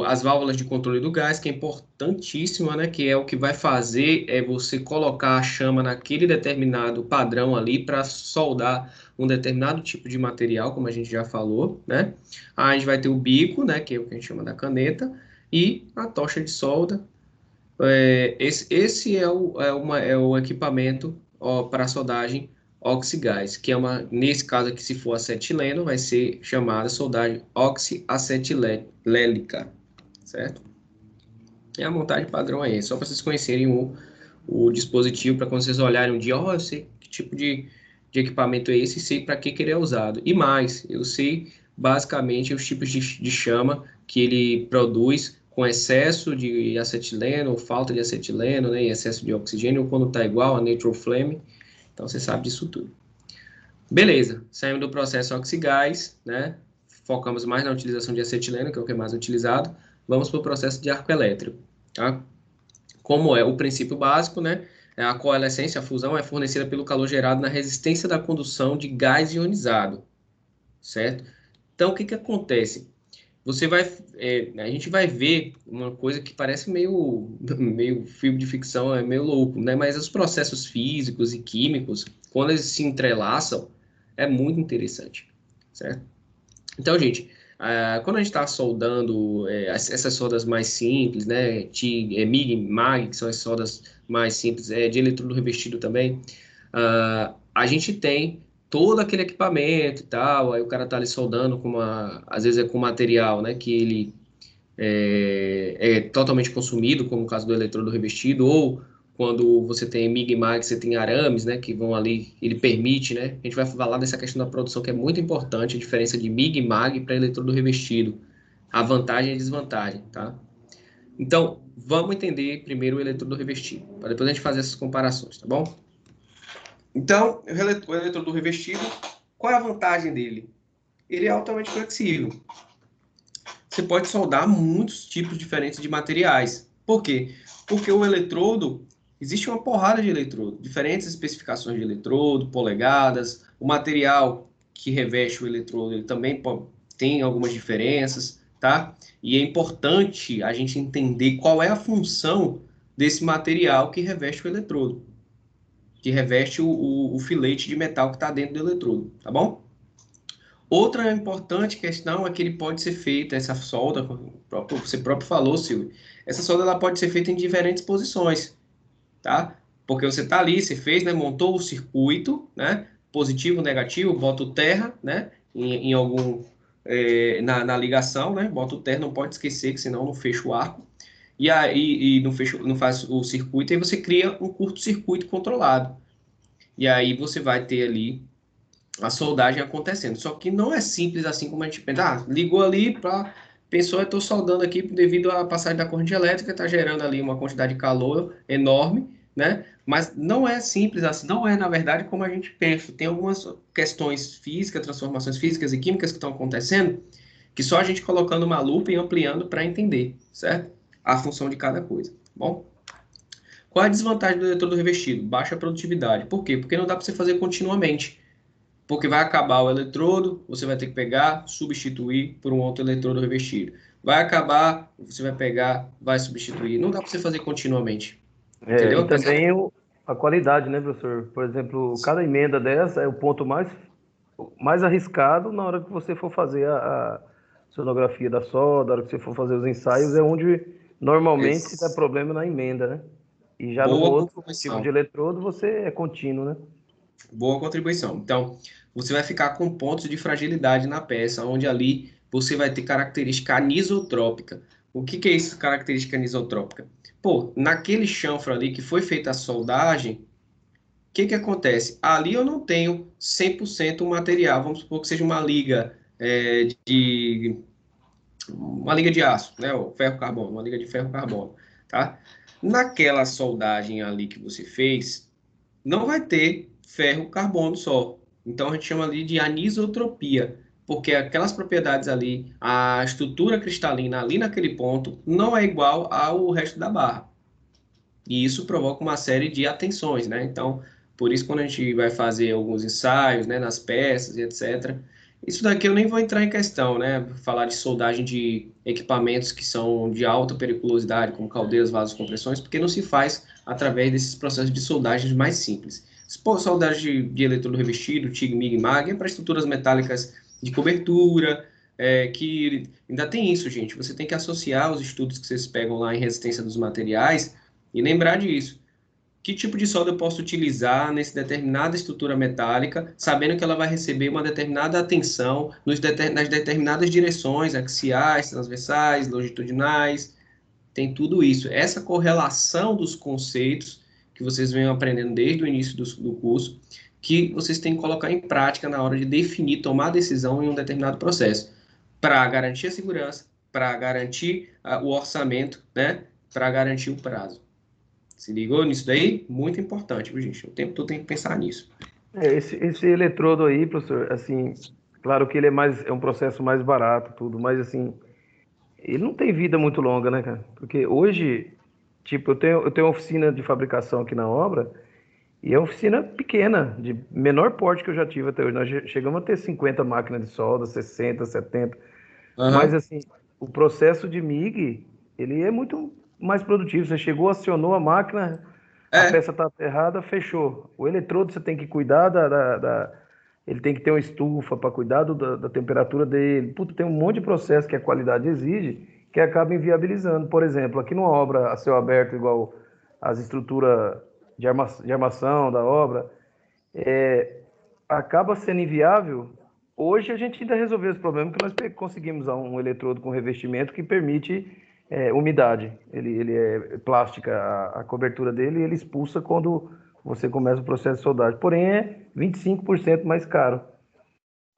As válvulas de controle do gás, que é importantíssima, né? Que é o que vai fazer você colocar a chama naquele determinado padrão ali para soldar um determinado tipo de material, como a gente já falou, né? Aí a gente vai ter o bico, né? Que é o que a gente chama da caneta, e a tocha de solda. Esse é o equipamento para soldagem oxigás, que é nesse caso aqui, se for acetileno, vai ser chamada soldagem oxiacetilélica, certo? É a montagem padrão aí, só para vocês conhecerem o dispositivo, para quando vocês olharem um dia, eu sei que tipo de equipamento é esse e sei para que ele é usado. E mais, eu sei basicamente os tipos de chama que ele produz com excesso de acetileno ou falta de acetileno, né, e excesso de oxigênio, ou quando está igual a neutral flame. Então você sabe disso tudo. Beleza, saímos do processo oxigás, né? Focamos mais na utilização de acetileno, que é o que é mais utilizado. Vamos para o processo de arco elétrico, tá? Como é o princípio básico, né? A coalescência, a fusão, é fornecida pelo calor gerado na resistência da condução de gás ionizado, certo? Então, o que que acontece? A gente vai ver uma coisa que parece meio filme de ficção, é meio louco, né? Mas os processos físicos e químicos, quando eles se entrelaçam, é muito interessante, certo? Então, gente, quando a gente está soldando essas soldas mais simples, né, MIG, MAG, que são as soldas mais simples, de eletrodo revestido também, a gente tem todo aquele equipamento e tal, aí o cara tá ali soldando às vezes é com material, né, que ele é totalmente consumido, como o caso do eletrodo revestido, ou quando você tem MIG e MAG, você tem arames, né, que vão ali, ele permite, né, a gente vai falar dessa questão da produção que é muito importante, a diferença de MIG e MAG para eletrodo revestido, a vantagem e a desvantagem, tá? Então, vamos entender primeiro o eletrodo revestido, para depois a gente fazer essas comparações, tá bom? Então, o eletrodo revestido, qual é a vantagem dele? Ele é altamente flexível. Você pode soldar muitos tipos diferentes de materiais. Por quê? Porque o eletrodo, existe uma porrada de eletrodo, diferentes especificações de eletrodo, polegadas, o material que reveste o eletrodo, ele também tem algumas diferenças, tá? E é importante a gente entender qual é a função desse material que reveste o eletrodo, que reveste o filete de metal que está dentro do eletrodo, tá bom? Outra importante questão é que ele pode ser feito, essa solda, você próprio falou, Silvio, essa solda ela pode ser feita em diferentes posições, tá? Porque você está ali, você fez, né, montou o circuito, né, positivo, negativo, bota o terra, né, em algum, na ligação, né, bota o terra, não pode esquecer, que senão não fecha o arco, e aí não, fecha, não faz o circuito, e você cria um curto-circuito controlado. E aí você vai ter ali a soldagem acontecendo. Só que não é simples assim como a gente pensa. Ah, ligou ali para pensou, eu estou soldando aqui devido à passagem da corrente elétrica, está gerando ali uma quantidade de calor enorme, né? Mas não é simples assim, não é na verdade como a gente pensa. Tem algumas questões físicas, transformações físicas e químicas que estão acontecendo, que só a gente colocando uma lupa e ampliando para entender, certo? A função de cada coisa. Bom, qual é a desvantagem do eletrodo revestido? Baixa produtividade. Por quê? Porque não dá para você fazer continuamente. Porque vai acabar o eletrodo, você vai ter que pegar, substituir por um outro eletrodo revestido. Vai acabar, você vai pegar, vai substituir. Não dá para você fazer continuamente. E Entendeu? também a qualidade, né, professor? Por exemplo, cada emenda dessa é o ponto mais arriscado na hora que você for fazer a sonografia da solda, na hora que você for fazer os ensaios, é onde normalmente dá Esse- problema na emenda, né? E já no Boa outro tipo de contribuição. eletrodo, você é contínuo, né? Boa contribuição. Então, você vai ficar com pontos de fragilidade na peça, onde ali você vai ter característica anisotrópica. O que que é isso, característica anisotrópica? Pô, naquele chanfro ali que foi feita a soldagem, o que que acontece? Ali eu não tenho 100% material. Vamos supor que seja uma liga uma liga de aço, né? O ferro carbono, uma liga de ferro carbono, tá? Naquela soldagem ali que você fez, não vai ter ferro carbono só. Então a gente chama ali de anisotropia, porque aquelas propriedades ali, a estrutura cristalina ali naquele ponto não é igual ao resto da barra. E isso provoca uma série de atenções, né? Então, por isso quando a gente vai fazer alguns ensaios, né, nas peças e etc. Isso daqui eu nem vou entrar em questão, né? Falar de soldagem de equipamentos que são de alta periculosidade, como caldeiras, vasos, compressões, porque não se faz através desses processos de soldagens mais simples. Se for soldagem de eletrodo revestido, TIG, MIG, MAG, é para estruturas metálicas de cobertura, que ainda tem isso, gente. Você tem que associar os estudos que vocês pegam lá em resistência dos materiais e lembrar disso. Que tipo de solda eu posso utilizar nessa determinada estrutura metálica, sabendo que ela vai receber uma determinada atenção nas determinadas direções, axiais, transversais, longitudinais, tem tudo isso. Essa correlação dos conceitos que vocês vêm aprendendo desde o início do curso, que vocês têm que colocar em prática na hora de definir, tomar decisão em um determinado processo, para garantir a segurança, para garantir o orçamento, né? Para garantir o prazo. Se ligou nisso daí? Muito importante, viu, gente? O tempo todo tem que pensar nisso. Esse eletrodo aí, professor, assim, claro que ele é um processo mais barato, tudo, mas assim, ele não tem vida muito longa, né, cara? Porque hoje, tipo, eu tenho uma oficina de fabricação aqui na obra, e é uma oficina pequena, de menor porte que eu já tive até hoje. Nós chegamos a ter 50 máquinas de solda, 60, 70. Mas, Aham. assim, o processo de MIG, ele é muito mais produtivo. Você chegou, acionou a máquina, a É, peça está aterrada, fechou. O eletrodo você tem que cuidar ele tem que ter uma estufa para cuidar da temperatura dele. Puta, tem um monte de processo que a qualidade exige que acaba inviabilizando. Por exemplo, aqui numa obra a céu aberto, igual as estruturas de armação da obra, acaba sendo inviável. Hoje a gente ainda resolveu esse problema porque nós conseguimos um eletrodo com revestimento que permite umidade. Ele é plástica, a cobertura dele, e ele expulsa quando você começa o processo de soldagem. Porém, é 25% mais caro.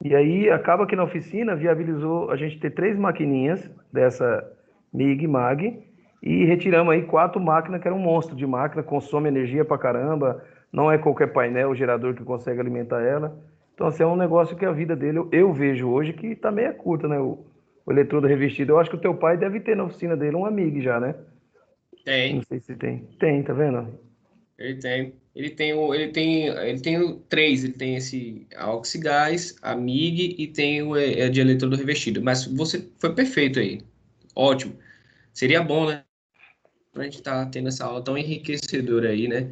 E aí acaba que na oficina viabilizou a gente ter 3 maquininhas dessa MIG, MAG, e retiramos aí 4 máquinas, que era um monstro de máquina, consome energia pra caramba, não é qualquer painel, gerador que consegue alimentar ela. Então, assim, é um negócio que a vida dele, eu vejo hoje que tá meio curta, né? O eletrodo revestido. Eu acho que o teu pai deve ter na oficina dele um MIG já, né? Não tem. sei se tem. Tem, tá vendo? Ele tem. Ele tem três. Ele tem esse a Oxigás, a MIG e tem o de eletrodo revestido. Mas você foi perfeito aí. Ótimo. Seria bom, né? A gente estar tendo essa aula tão enriquecedora aí, né?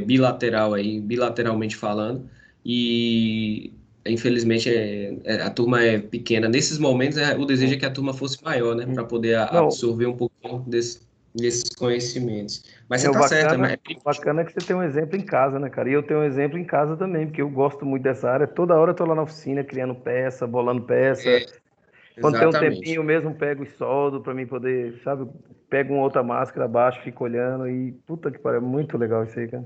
Bilateral aí, bilateralmente falando. E infelizmente a turma é pequena. Nesses momentos, o desejo é que a turma fosse maior, né? Para poder Não, absorver um pouquinho desses conhecimentos. Mas você o tá certo, bacana, o bacana é que você tem um exemplo em casa, né, cara? E eu tenho um exemplo em casa também, porque eu gosto muito dessa área. Toda hora eu tô lá na oficina criando peça, bolando peça. Quando tem um tempinho, exatamente. eu mesmo pego e soldo para mim poder, sabe? Pego uma outra máscara abaixo, fico olhando e puta que pariu, é muito legal isso aí, cara.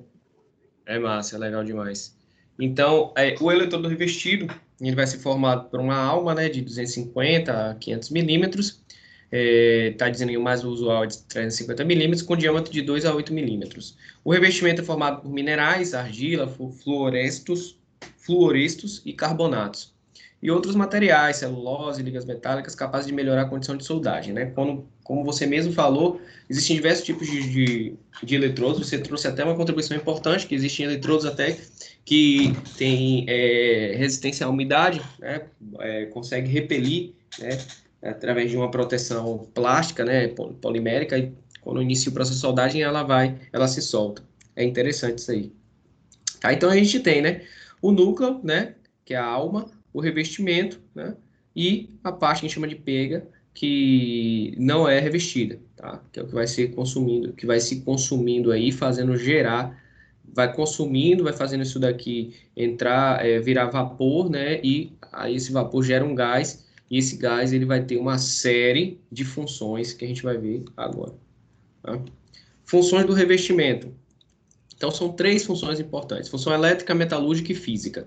É massa, é legal demais. Então, o eletrodo revestido, ele vai ser formado por uma alma, né, de 250 a 500 milímetros. Está dizendo que o mais usual é de 350 milímetros, com diâmetro de 2 a 8 milímetros. O revestimento é formado por minerais, argila, fluorestos e carbonatos. E outros materiais, celulose, ligas metálicas, capazes de melhorar a condição de soldagem, né? Como você mesmo falou, existem diversos tipos de eletrodos. Você trouxe até uma contribuição importante, que existem eletrodos até que têm resistência à umidade, né? Consegue repelir, né? Através de uma proteção plástica, né? Polimérica, e quando inicia o processo de soldagem, ela se solta. É interessante isso aí. Tá? Então a gente tem, né, o núcleo, né, que é a alma, o revestimento, né, e a parte que a gente chama de pega, que não é revestida, tá? Que é o que vai ser consumindo, que vai se consumindo aí, fazendo gerar, vai consumindo, vai fazendo isso daqui entrar, virar vapor, né, e aí esse vapor gera um gás, e esse gás ele vai ter uma série de funções que a gente vai ver agora. Tá? Funções do revestimento. Então, são três funções importantes: função elétrica, metalúrgica e física.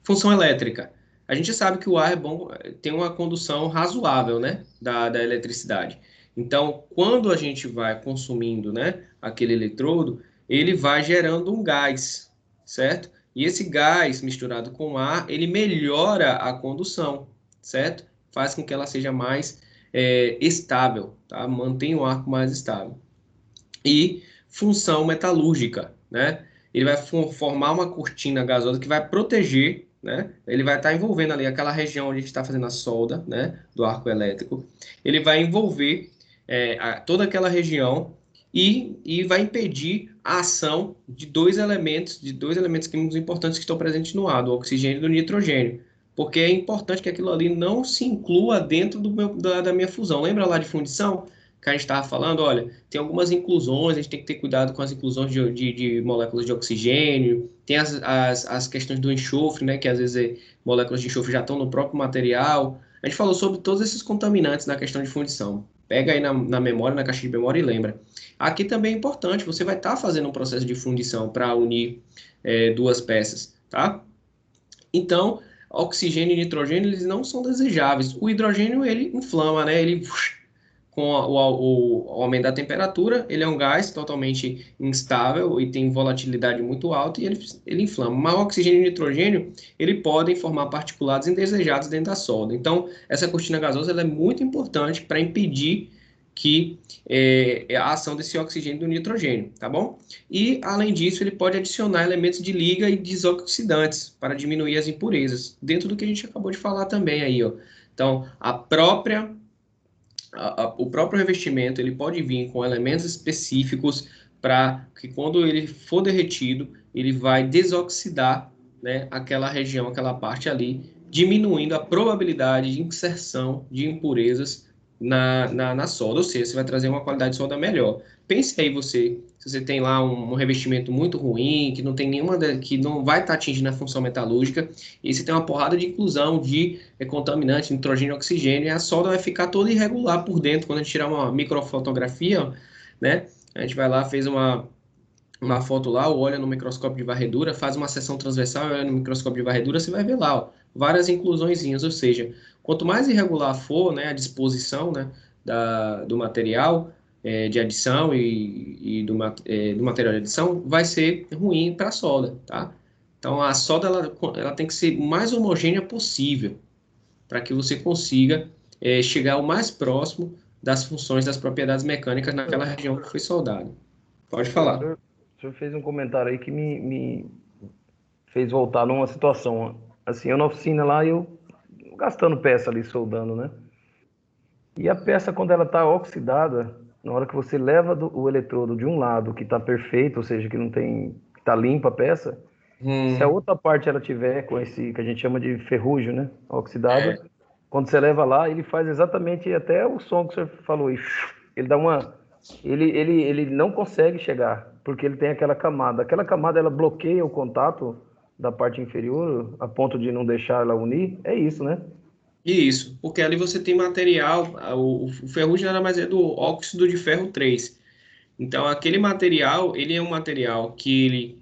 Função elétrica. A gente sabe que o ar é bom, tem uma condução razoável, né, da eletricidade. Então, quando a gente vai consumindo, né, aquele eletrodo, ele vai gerando um gás, certo? E esse gás misturado com ar, ele melhora a condução, certo? Faz com que ela seja mais estável, tá? Mantém o arco mais estável. E função metalúrgica, né? Ele vai formar uma cortina gasosa que vai proteger, né? Ele vai estar envolvendo ali aquela região onde a gente está fazendo a solda, né? Do arco elétrico. Ele vai envolver toda aquela região e vai impedir a ação de dois elementos químicos importantes que estão presentes no ar, do oxigênio e do nitrogênio. Porque é importante que aquilo ali não se inclua dentro da minha fusão. Lembra lá de fundição? Que a gente estava falando, olha, tem algumas inclusões, a gente tem que ter cuidado com as inclusões de moléculas de oxigênio, tem as questões do enxofre, né, que às vezes moléculas de enxofre já estão no próprio material. A gente falou sobre todos esses contaminantes na questão de fundição. Pega aí na memória, na caixa de memória e lembra. Aqui também é importante, você vai estar fazendo um processo de fundição para unir duas peças, tá? Então, oxigênio e nitrogênio, eles não são desejáveis. O hidrogênio, ele inflama, né? Ele com o aumento da temperatura, ele é um gás totalmente instável e tem volatilidade muito alta e ele inflama. Mas o oxigênio e o nitrogênio, ele podem formar particulados indesejados dentro da solda. Então, essa cortina gasosa ela é muito importante para impedir que a ação desse oxigênio e do nitrogênio, tá bom? E, além disso, ele pode adicionar elementos de liga e desoxidantes para diminuir as impurezas, dentro do que a gente acabou de falar também aí, ó. Então, o próprio revestimento ele pode vir com elementos específicos para que quando ele for derretido, ele vai desoxidar, né, aquela região, aquela parte ali, diminuindo a probabilidade de inserção de impurezas na solda, ou seja, você vai trazer uma qualidade de solda melhor. Pense aí você, se você tem lá um revestimento muito ruim, que não tem que não vai estar atingindo a função metalúrgica, e você tem uma porrada de inclusão de contaminante, nitrogênio e oxigênio, e a solda vai ficar toda irregular por dentro. Quando a gente tirar uma microfotografia, né, a gente vai lá, fez uma foto lá, olha no microscópio de varredura, faz uma seção transversal, olha no microscópio de varredura, você vai ver lá, ó, várias inclusõezinhas, ou seja, quanto mais irregular for, né, a disposição, né, do material de adição do material de adição, vai ser ruim para a solda, tá? Então, a solda ela tem que ser o mais homogênea possível, para que você consiga chegar o mais próximo das funções, das propriedades mecânicas naquela região que foi soldado. Pode falar. O senhor fez um comentário aí que me fez voltar numa situação. Assim, eu na oficina lá, eu gastando peça ali, soldando, né? E a peça, quando ela está oxidada, na hora que você leva o eletrodo de um lado que está perfeito, ou seja, que não tem, está limpa a peça, se a outra parte ela tiver com esse que a gente chama de ferrugem, né, oxidado, quando você leva lá, ele faz exatamente até o som que você falou, ele dá uma, ele não consegue chegar, porque ele tem aquela camada ela bloqueia o contato da parte inferior a ponto de não deixar ela unir, é isso, né? Isso, porque ali você tem material, o ferrugem nada mais é do óxido de ferro 3. Então, aquele material, ele é um material que ele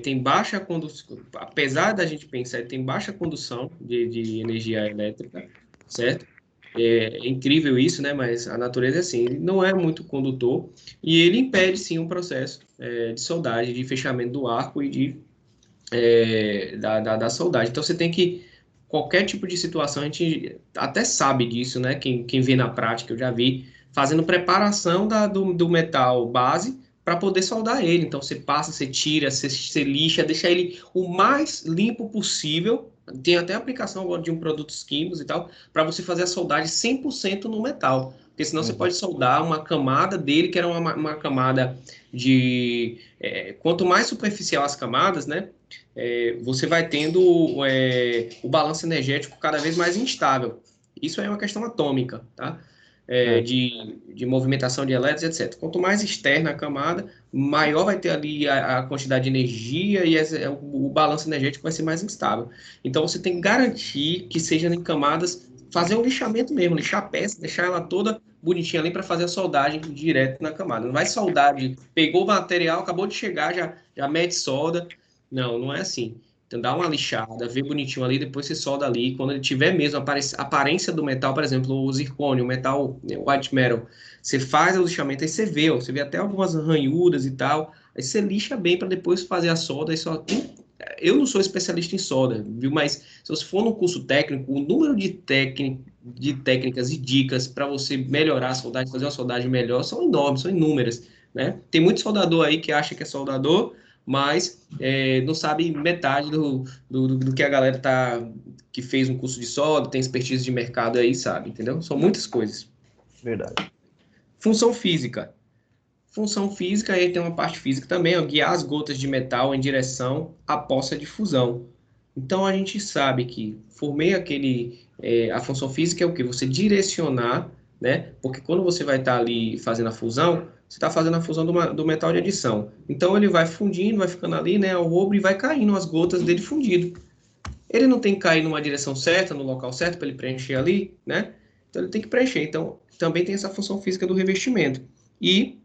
tem baixa condução, apesar da gente pensar, tem baixa condução de energia elétrica, certo? É incrível isso, né? Mas a natureza é assim, ele não é muito condutor e ele impede sim um processo de soldagem, de fechamento do arco e da soldagem. Então você tem que qualquer tipo de situação a gente até sabe disso, né? Quem vê na prática, eu já vi fazendo preparação do metal base para poder soldar ele. Então você passa, você tira, você lixa, deixa ele o mais limpo possível. Tem até aplicação agora de um produtos químicos e tal, para você fazer a soldagem 100% no metal. Porque senão você Uhum. pode soldar uma camada dele, que era uma camada de. Quanto mais superficial as camadas, né? Você vai tendo o balanço energético cada vez mais instável. Isso é uma questão atômica, tá? É, De movimentação de elétrons, etc. Quanto mais externa a camada, maior vai ter ali a quantidade de energia e o balanço energético vai ser mais instável. Então, você tem que garantir que seja em camadas, fazer um lixamento mesmo, lixar a peça, deixar ela toda bonitinha ali para fazer a soldagem direto na camada. Não vai soldar pegou o material, acabou de chegar, já mete solda. Não, não é assim. Então dá uma lixada, vê bonitinho ali, depois você solda ali. Quando ele tiver mesmo a aparência do metal, por exemplo, o zircônio, o metal, o white metal, você faz o lixamento, aí você vê, ó, você vê até algumas ranhuras e tal. Aí você lixa bem para depois fazer a solda. Eu não sou especialista em solda, viu? Mas se você for no curso técnico, o número de técnicas e dicas para você melhorar a soldagem, fazer uma soldagem melhor, são enormes, são inúmeras, né? Tem muito soldador aí que acha que é soldador, mas não sabe metade do que a galera que fez um curso de solda, tem expertise de mercado aí, sabe, entendeu? São muitas coisas. verdade. Função física. Função física, aí tem uma parte física também, ó, guiar as gotas de metal em direção à poça de fusão. Então a gente sabe que formei a função física é o que? Você direcionar, né? Porque quando você vai estar ali fazendo a fusão, você está fazendo a fusão do metal de adição. Então ele vai fundindo, vai ficando ali, né? Ao roubo e vai caindo as gotas dele fundido. Ele não tem que cair numa direção certa, no local certo para ele preencher ali, né? Então ele tem que preencher. Então também tem essa função física do revestimento. E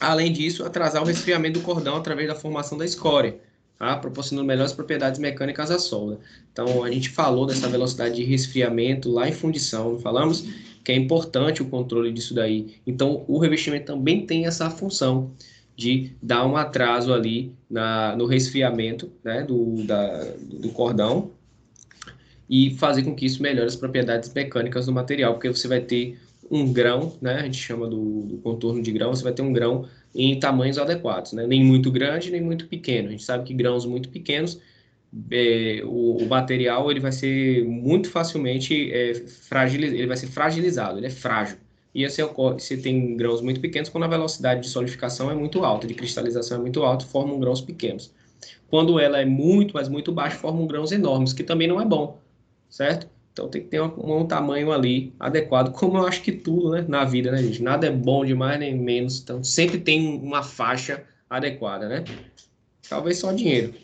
além disso, atrasar o resfriamento do cordão através da formação da escória, tá? Proporcionando melhores propriedades mecânicas à solda. Então, a gente falou dessa velocidade de resfriamento lá em fundição, não falamos? Que é importante o controle disso daí. Então, o revestimento também tem essa função de dar um atraso ali no resfriamento, né, do cordão e fazer com que isso melhore as propriedades mecânicas do material, porque você vai ter um grão, né? A gente chama do contorno de grão, você vai ter um grão em tamanhos adequados, né? Nem muito grande, nem muito pequeno. A gente sabe que grãos muito pequenos, o material ele vai ser muito facilmente ele vai ser fragilizado, ele é frágil. E assim ocorre, você tem grãos muito pequenos quando a velocidade de solidificação é muito alta, de cristalização é muito alta, formam grãos pequenos. Quando ela é muito, mas muito baixa, formam grãos enormes, que também não é bom, certo? Então tem que ter um tamanho ali adequado, como eu acho que tudo, né, na vida, né, gente? Nada é bom demais nem menos, então sempre tem uma faixa adequada, né? Talvez só dinheiro.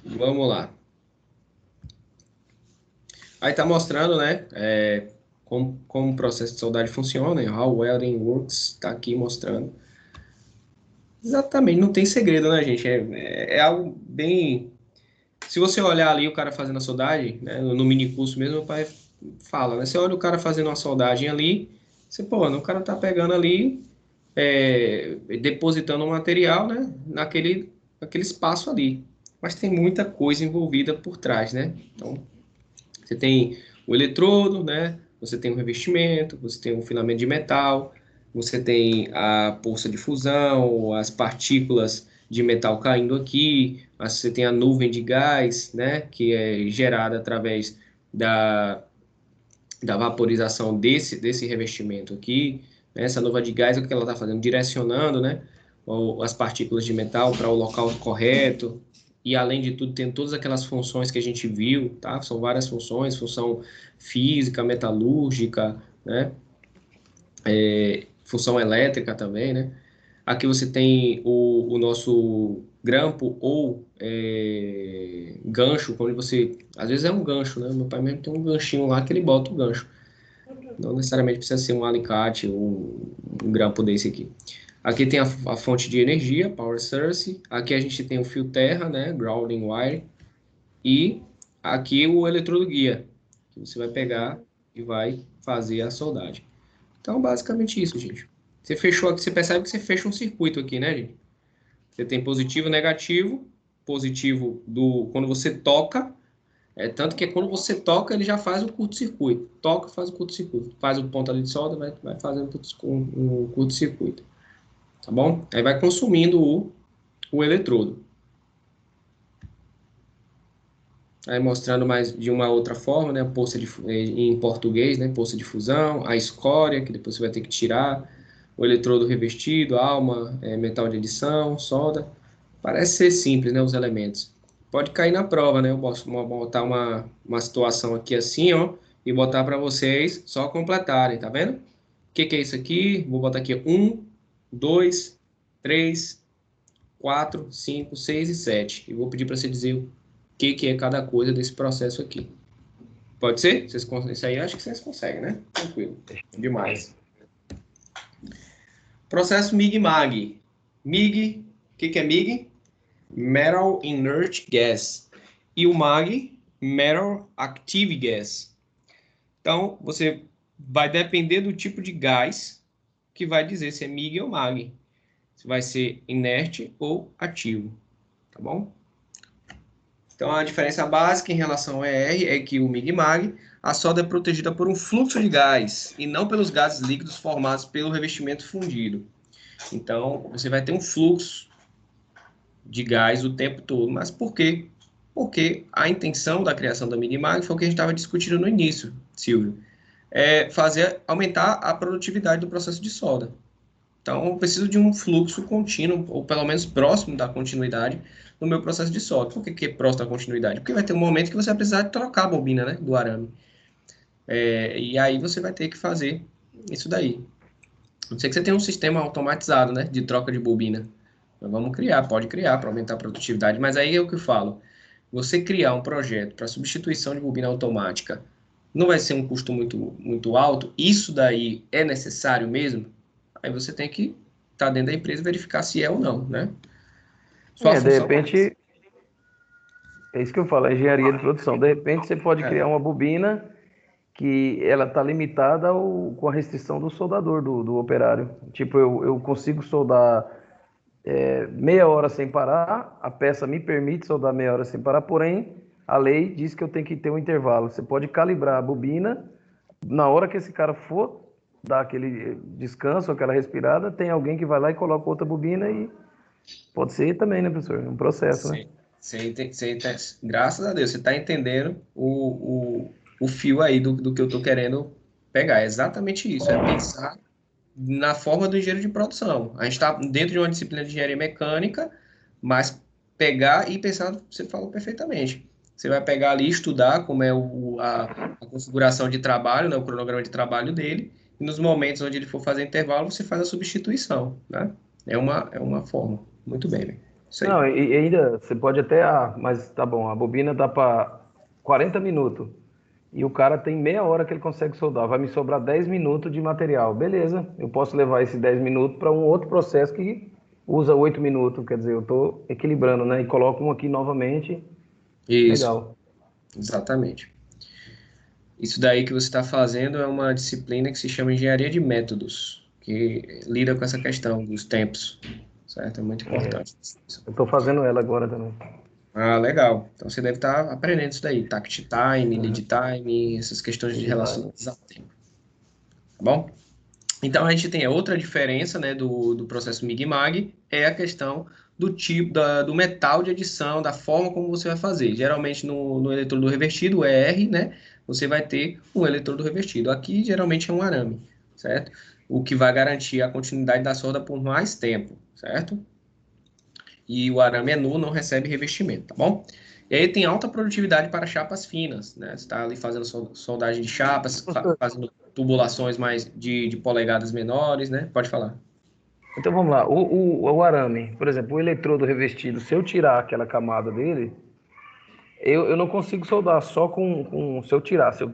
Vamos lá. Aí tá mostrando, né, como o processo de soldagem funciona, how welding works, tá aqui mostrando. Exatamente, não tem segredo, né, gente? É algo bem. Se você olhar ali o cara fazendo a soldagem, né, no mini curso mesmo, meu pai fala, né? Você olha o cara fazendo uma soldagem ali, você, pô, o cara tá pegando ali, depositando o material, né, naquele espaço ali. Mas tem muita coisa envolvida por trás, né? Então, você tem o eletrodo, né? Você tem o revestimento, você tem o filamento de metal, você tem a poça de fusão, as partículas de metal caindo aqui, você tem a nuvem de gás, né? Que é gerada através da, da vaporização desse revestimento aqui. Né? Essa nuvem de gás é o que ela está fazendo, direcionando, né? As partículas de metal para o local correto, e além de tudo tem todas aquelas funções que a gente viu, tá? São várias funções, função física, metalúrgica, né? Função elétrica também, né? Aqui você tem o nosso grampo ou gancho, quando você... Às vezes é um gancho, né? Meu pai mesmo tem um ganchinho lá que ele bota o gancho. Não necessariamente precisa ser um alicate ou um grampo desse aqui. Aqui tem a fonte de energia, power source. Aqui a gente tem o fio terra, né, grounding wire. E aqui o eletrodo guia, que você vai pegar e vai fazer a soldagem. Então, basicamente isso, gente. Você fechou aqui, você percebe que você fecha um circuito aqui, né, gente? Você tem positivo e negativo. Positivo do quando você toca, tanto que quando você toca, ele já faz o curto-circuito. Toca, faz o curto-circuito. Faz o ponto ali de solda, vai fazendo o curto-circuito. Tá bom? Aí vai consumindo o eletrodo. Aí mostrando mais de uma outra forma, né? Em português, né? Poça de fusão, a escória, que depois você vai ter que tirar, o eletrodo revestido, alma, metal de adição, solda. Parece ser simples, né? Os elementos. Pode cair na prova, né? Eu posso botar uma situação aqui assim, ó, e botar para vocês só completarem, tá vendo? O que é isso aqui? Vou botar aqui 1, 2, 3, 4, 5, 6 e 7. E vou pedir para você dizer o que é cada coisa desse processo aqui. Pode ser? Isso aí acho que vocês conseguem, né? Tranquilo. Demais. Processo MIG-MAG. MIG, o que é MIG? Metal Inert Gas. E o MAG, Metal Active Gas. Então, você vai depender do tipo de gás que vai dizer se é MIG ou MAG. Se vai ser inerte ou ativo. Tá bom? Então, a diferença básica em relação ao ER é que o MIG-MAG, a solda é protegida por um fluxo de gás e não pelos gases líquidos formados pelo revestimento fundido. Então, você vai ter um fluxo de gás o tempo todo. Mas por quê? Porque a intenção da criação da MIG-MAG foi o que a gente estava discutindo no início, Silvio. É aumentar a produtividade do processo de solda. Então, eu preciso de um fluxo contínuo, ou pelo menos próximo da continuidade, no meu processo de solda. Por que é próximo da continuidade? Porque vai ter um momento que você vai precisar trocar a bobina, né, do arame. E aí você vai ter que fazer isso daí. Não sei que você tem um sistema automatizado, né, de troca de bobina. Então, vamos criar, pode criar para aumentar a produtividade, mas aí é o que eu falo. Você criar um projeto para substituição de bobina automática não vai ser um custo muito alto. Isso daí é necessário mesmo? Aí você tem que estar dentro da empresa e verificar se é ou não, né? Sua De função é essa. repente, é isso que eu falo, é engenharia de produção. De repente, você pode criar É, uma bobina que ela está limitada com a restrição do soldador, do operário. Tipo, eu consigo soldar meia hora sem parar, a peça me permite soldar meia hora sem parar, porém, a lei diz que eu tenho que ter um intervalo. Você pode calibrar a bobina, na hora que esse cara for dar aquele descanso, aquela respirada, tem alguém que vai lá e coloca outra bobina e pode ser também, né, professor? Um processo, né? Sim. Graças a Deus, você está entendendo o fio aí do que eu estou querendo pegar. É exatamente isso, é pensar na forma do engenheiro de produção. A gente está dentro de uma disciplina de engenharia mecânica, mas pegar e pensar, você falou perfeitamente. Você vai pegar ali e estudar como é a configuração de trabalho, né, o cronograma de trabalho dele, e nos momentos onde ele for fazer intervalo, você faz a substituição, né? É uma forma. Muito bem, velho. Isso aí. Não, e ainda você pode até, mas tá bom, a bobina dá para 40 minutos e o cara tem meia hora que ele consegue soldar, vai me sobrar 10 minutos de material. Beleza, eu posso levar esses 10 minutos para um outro processo que usa 8 minutos, quer dizer, eu estou equilibrando, né? E coloco um aqui novamente. Isso, Legal. exatamente. Isso daí que você está fazendo é uma disciplina que se chama Engenharia de Métodos, que lida com essa questão dos tempos, certo? É muito importante. Eu estou fazendo ela agora também. Ah, legal. Então você deve estar aprendendo isso daí, tact time, lead time, essas questões de Editar. relações ao tempo, tá bom? Então a gente tem a outra diferença, né, do processo MIG-MAG, é a questão do tipo, do metal de adição, da forma como você vai fazer. Geralmente no eletrodo revestido, o ER, né, você vai ter um eletrodo revestido. Aqui geralmente é um arame, certo? O que vai garantir a continuidade da solda por mais tempo, certo? E o arame é nu, não recebe revestimento, tá bom? E aí tem alta produtividade para chapas finas, né? Você está ali fazendo soldagem de chapas, Professor, fazendo tubulações mais de polegadas menores, né? Pode falar. então vamos lá. O arame, por exemplo, o eletrodo revestido, se eu tirar aquela camada dele, eu não consigo soldar só se eu tirar. Se eu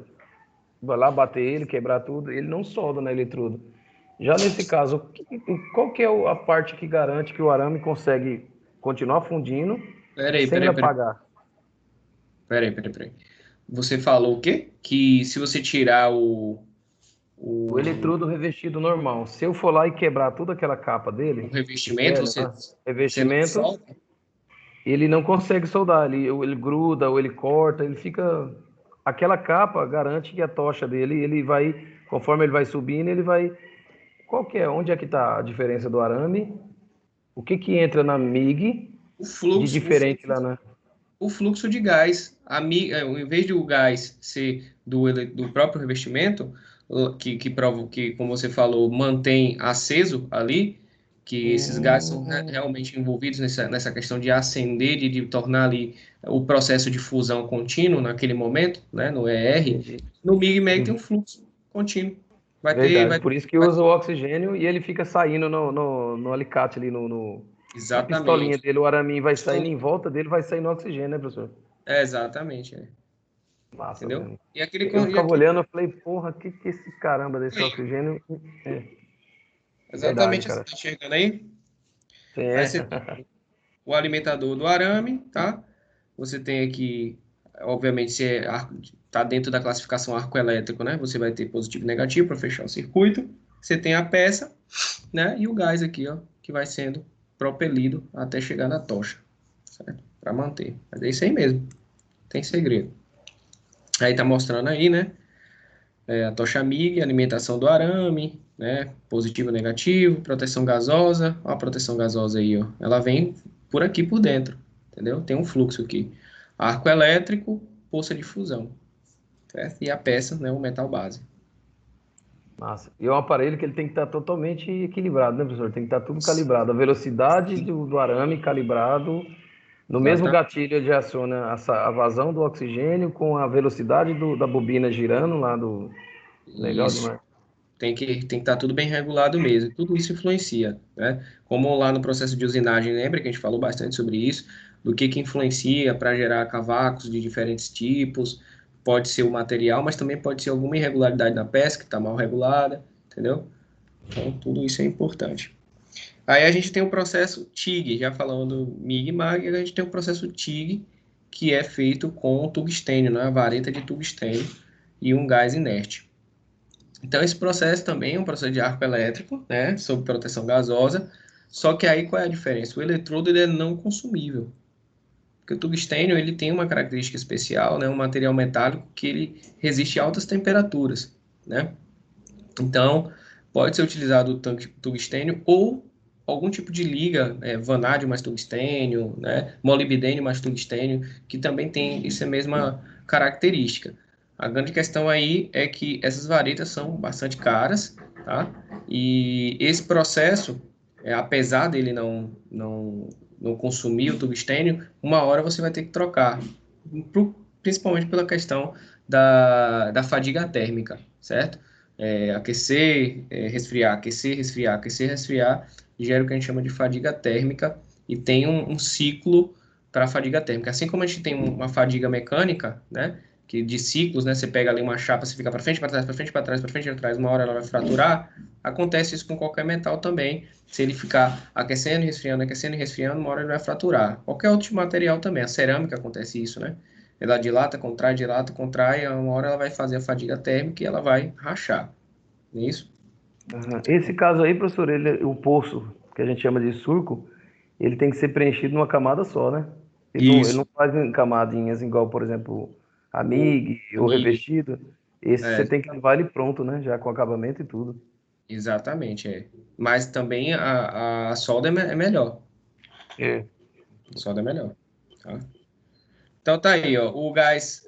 vai lá bater ele, quebrar tudo, ele não solda na eletrodo. Já nesse caso, qual que é a parte que garante que o arame consegue continuar fundindo Peraí, sem ele peraí, peraí, apagar? peraí, peraí, peraí. Você falou o quê? Que se você tirar O o, eletrodo revestido normal, se eu for lá e quebrar toda aquela capa o dele, de revestimento, pele, você, né? você não Revestimento, solta? ele não consegue soldar, ele gruda, ou ele corta, ele fica. Aquela capa garante que a tocha dele, ele vai, conforme ele vai subindo, ele vai. Qual que é? Onde é que está a diferença do arame? O que que entra na MIG O de fluxo, o diferente fluxo, lá na. o fluxo de gás. Em vez de o gás ser do próprio revestimento, que prova que, como você falou, mantém aceso ali, que esses gases são Hum, realmente envolvidos nessa questão de acender e de tornar ali o processo de fusão contínuo naquele momento, né, no ER, entendi. no MIG-MEG tem um Uhum. fluxo contínuo. Vai ter, Verdade. vai, Por isso que vai usa o oxigênio e ele fica saindo no alicate ali, na pistolinha exatamente. dele. O araminho vai saindo Estou, em volta dele, vai saindo oxigênio, né, professor? exatamente, Massa entendeu? mesmo. E aquele, Eu e ficava aquele olhando, eu falei, porra, que esse caramba desse oxigênio? É, verdade, exatamente assim, cara. tá enxergando aí? Sim, Aí é. você tem o alimentador do arame, tá? Você tem aqui, obviamente, se é tá dentro da classificação arco elétrico, né? Você vai ter positivo e negativo para fechar o circuito. Você tem a peça, né? E o gás aqui, ó, que vai sendo propelido até chegar na tocha, certo? Para manter. Mas é isso aí mesmo, tem segredo. Aí tá mostrando aí, né? A tocha MIG, alimentação do arame, né? Positivo e negativo, proteção gasosa. Ó, a proteção gasosa aí, ó. Ela vem por aqui por dentro, entendeu? Tem um fluxo aqui. Arco elétrico, poça de fusão, certo? E a peça, né? O metal base. Massa. E é um aparelho que ele tem que estar totalmente equilibrado, né, professor? Tem que estar tudo calibrado. A velocidade do arame calibrado. No mesmo Exatamente. gatilho, ele aciona a vazão do oxigênio com a velocidade da bobina girando lá do. Legal Isso. demais. Tem que estar tudo bem regulado mesmo. Tudo isso influencia, né? Como lá no processo de usinagem, lembra que a gente falou bastante sobre isso, do que influencia para gerar cavacos de diferentes tipos. Pode ser o material, mas também pode ser alguma irregularidade na peça que está mal regulada, entendeu? Então, tudo isso é importante. Aí a gente tem o processo TIG, já falando MIG e MAG, a gente tem o processo TIG, que é feito com tungstênio, né? A vareta de tungstênio e um gás inerte. Então, esse processo também é um processo de arco elétrico, né, sob proteção gasosa, só que aí qual é a diferença? O eletrodo ele é não consumível, porque o tungstênio ele tem uma característica especial, né, um material metálico que ele resiste a altas temperaturas, né? Então, pode ser utilizado o tungstênio ou algum tipo de liga, vanádio mais tungstênio, né, molibdênio mais tungstênio, que também tem essa mesma característica. A grande questão aí é que essas varetas são bastante caras, tá? E esse processo, apesar dele não consumir o tungstênio, uma hora você vai ter que trocar, principalmente pela questão da fadiga térmica, certo? Aquecer, resfriar, aquecer, resfriar, aquecer, resfriar, gera o que a gente chama de fadiga térmica e tem um ciclo para a fadiga térmica. Assim como a gente tem uma fadiga mecânica, né, que de ciclos, né, você pega ali uma chapa, você fica para frente, para trás, para frente, para trás, para frente, para trás, uma hora ela vai fraturar, acontece isso com qualquer metal também. Se ele ficar aquecendo e resfriando, uma hora ele vai fraturar. Qualquer outro material também, a cerâmica acontece isso, né? Ela dilata, contrai, uma hora ela vai fazer a fadiga térmica e ela vai rachar. Não é isso? Aham. Esse caso aí, professor, o poço, que a gente chama de surco, ele tem que ser preenchido numa camada só, né? Ele não Isso. faz em camadinhas igual, por exemplo, a O MIG ou amigo. revestido. Esse você É, tem que levar ele pronto, né? Já com acabamento e tudo. exatamente, é. Mas também a solda é melhor. É. A solda é melhor, tá? Então tá aí, ó. O gás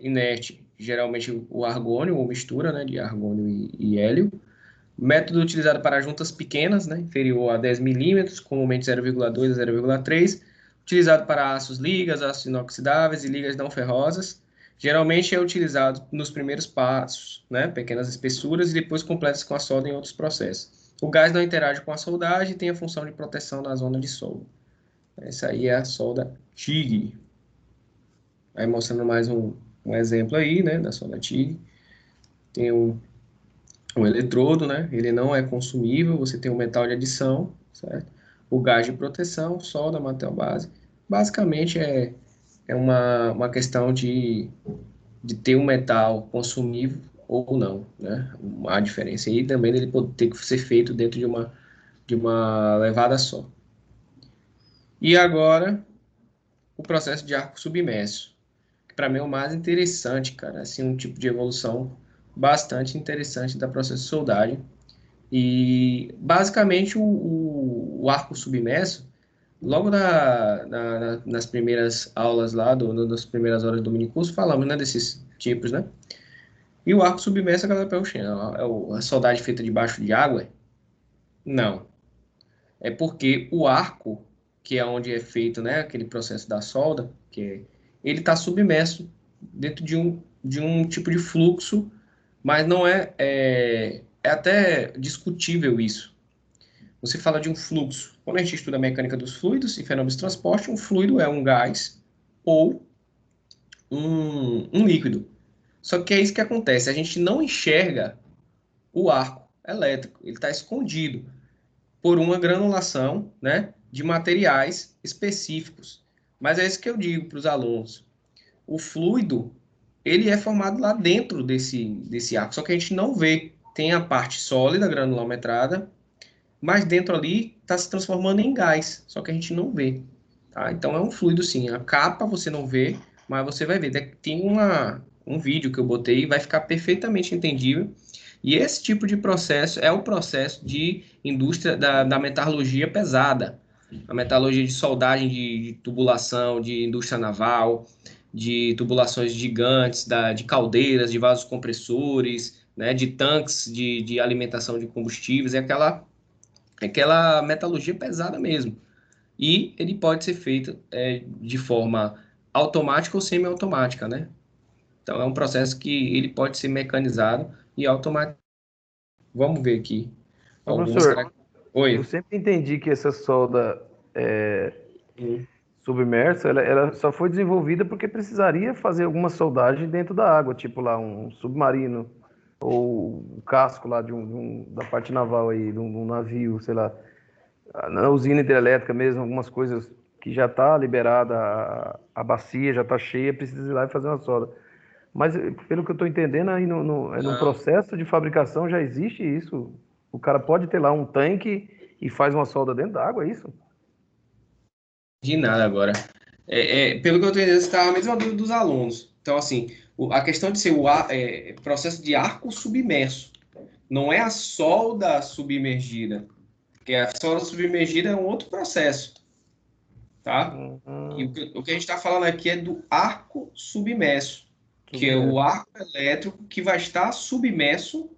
inerte, geralmente o argônio, ou mistura, né, de argônio e hélio. Método utilizado para juntas pequenas, né, inferior a 10 milímetros, comumente 0,2 a 0,3. Utilizado para aços ligas, aços inoxidáveis e ligas não ferrosas. Geralmente é utilizado nos primeiros passos, né, pequenas espessuras, e depois completas com a solda em outros processos. O gás não interage com a soldagem e tem a função de proteção na zona de solda. Essa aí é a solda TIG. Aí mostrando mais um exemplo aí, né, da solda TIG. Tem o eletrodo, né? Ele não é consumível, você tem o metal de adição, certo? O gás de proteção, solda, material base. Basicamente é uma questão de ter um metal consumível ou não, né? A diferença. E também ele pode ter que ser feito dentro de uma levada só. E agora, o processo de arco submerso, que para mim é o mais interessante, cara. Assim, um tipo de evolução bastante interessante da processo de soldagem. E basicamente o arco submerso, logo nas primeiras aulas lá, das primeiras horas do minicurso, falamos, né, desses tipos, né? E o arco submerso, a galera pergunta, a soldagem feita debaixo de água? Não. É porque o arco, que é onde é feito, né, aquele processo da solda, ele está submerso dentro de um tipo de fluxo, mas não é até discutível isso. Você fala de um fluxo. Quando a gente estuda a mecânica dos fluidos e fenômenos de transporte, um fluido é um gás ou um líquido. Só que é isso que acontece, a gente não enxerga o arco elétrico, ele está escondido por uma granulação, né, de materiais específicos. Mas é isso que eu digo para os alunos. O fluido, ele é formado lá dentro desse arco, só que a gente não vê. Tem a parte sólida, granulometrada, mas dentro ali está se transformando em gás, só que a gente não vê. Tá? Então é um fluido sim. A capa você não vê, mas você vai ver. Tem um vídeo que eu botei, vai ficar perfeitamente entendível. E esse tipo de processo é o processo de indústria da metalurgia pesada. A metalurgia de soldagem de tubulação, de indústria naval, de tubulações gigantes, de caldeiras, de vasos compressores, né, de tanques de alimentação de combustíveis, aquela metalurgia pesada mesmo. E ele pode ser feito de forma automática ou semiautomática, né? Então é um processo que ele pode ser mecanizado e automatizado. Vamos ver aqui Mas, algumas professor, características. eu Oi. sempre entendi que essa solda Hum. submersa, ela só foi desenvolvida porque precisaria fazer alguma soldagem dentro da água, tipo lá um submarino ou o casco lá da parte naval aí, de um navio, sei lá, na usina hidrelétrica mesmo, algumas coisas que já está liberada, a bacia já está cheia, precisa ir lá e fazer uma solda. Mas pelo que eu estou entendendo, aí no Não, processo de fabricação já existe isso. O cara pode ter lá um tanque e faz uma solda dentro da água, é isso? de nada agora. Pelo que eu estou entendendo, está a mesma dúvida dos alunos. Então, assim, a questão de ser processo de arco submerso, não é a solda submergida, porque a solda submergida é um outro processo, tá? E Uhum. o que a gente está falando aqui é do arco submerso, que é o Submerso. arco elétrico que vai estar submerso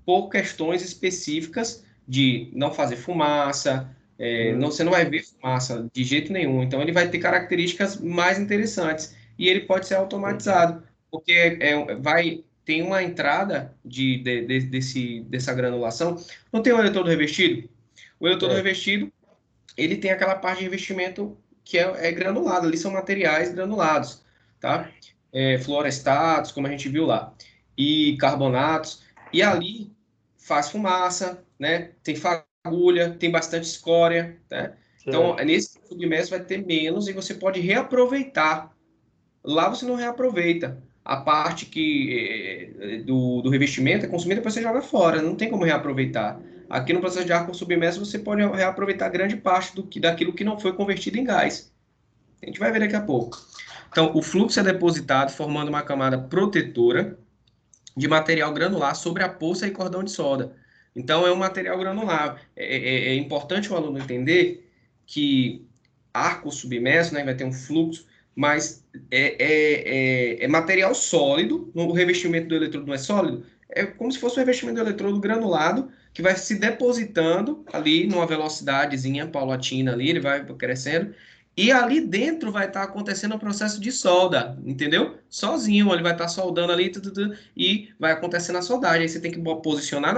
por questões específicas de não fazer fumaça, Hum. você não vai ver fumaça de jeito nenhum. Então, ele vai ter características mais interessantes e ele pode ser Entendi. automatizado, porque tem uma entrada dessa granulação. Não tem o eletrodo revestido? O eletrodo É. revestido, ele tem aquela parte de revestimento que é granulado, ali são materiais granulados, tá? Fluorestatos, como a gente viu lá, e carbonatos, e ali faz fumaça, né? Tem fagulha, tem bastante escória, né? Então, Certo. nesse submerso vai ter menos e você pode reaproveitar. Lá você não reaproveita. A parte do revestimento é consumida, depois você joga fora, não tem como reaproveitar. Aqui no processo de ar com submerso você pode reaproveitar grande parte daquilo que não foi convertido em gás. A gente vai ver daqui a pouco. Então, o fluxo é depositado formando uma camada protetora de material granular sobre a poça e cordão de solda. Então, é um material granular. É importante o aluno entender que arco submerso, né, vai ter um fluxo, mas é material sólido, o revestimento do eletrodo não é sólido, é como se fosse um revestimento do eletrodo granulado, que vai se depositando ali numa velocidadezinha paulatina ali, ele vai crescendo, e ali dentro vai estar acontecendo o processo de solda, entendeu? Sozinho, ele vai estar soldando ali, e vai acontecendo a soldagem. Aí você tem que posicionar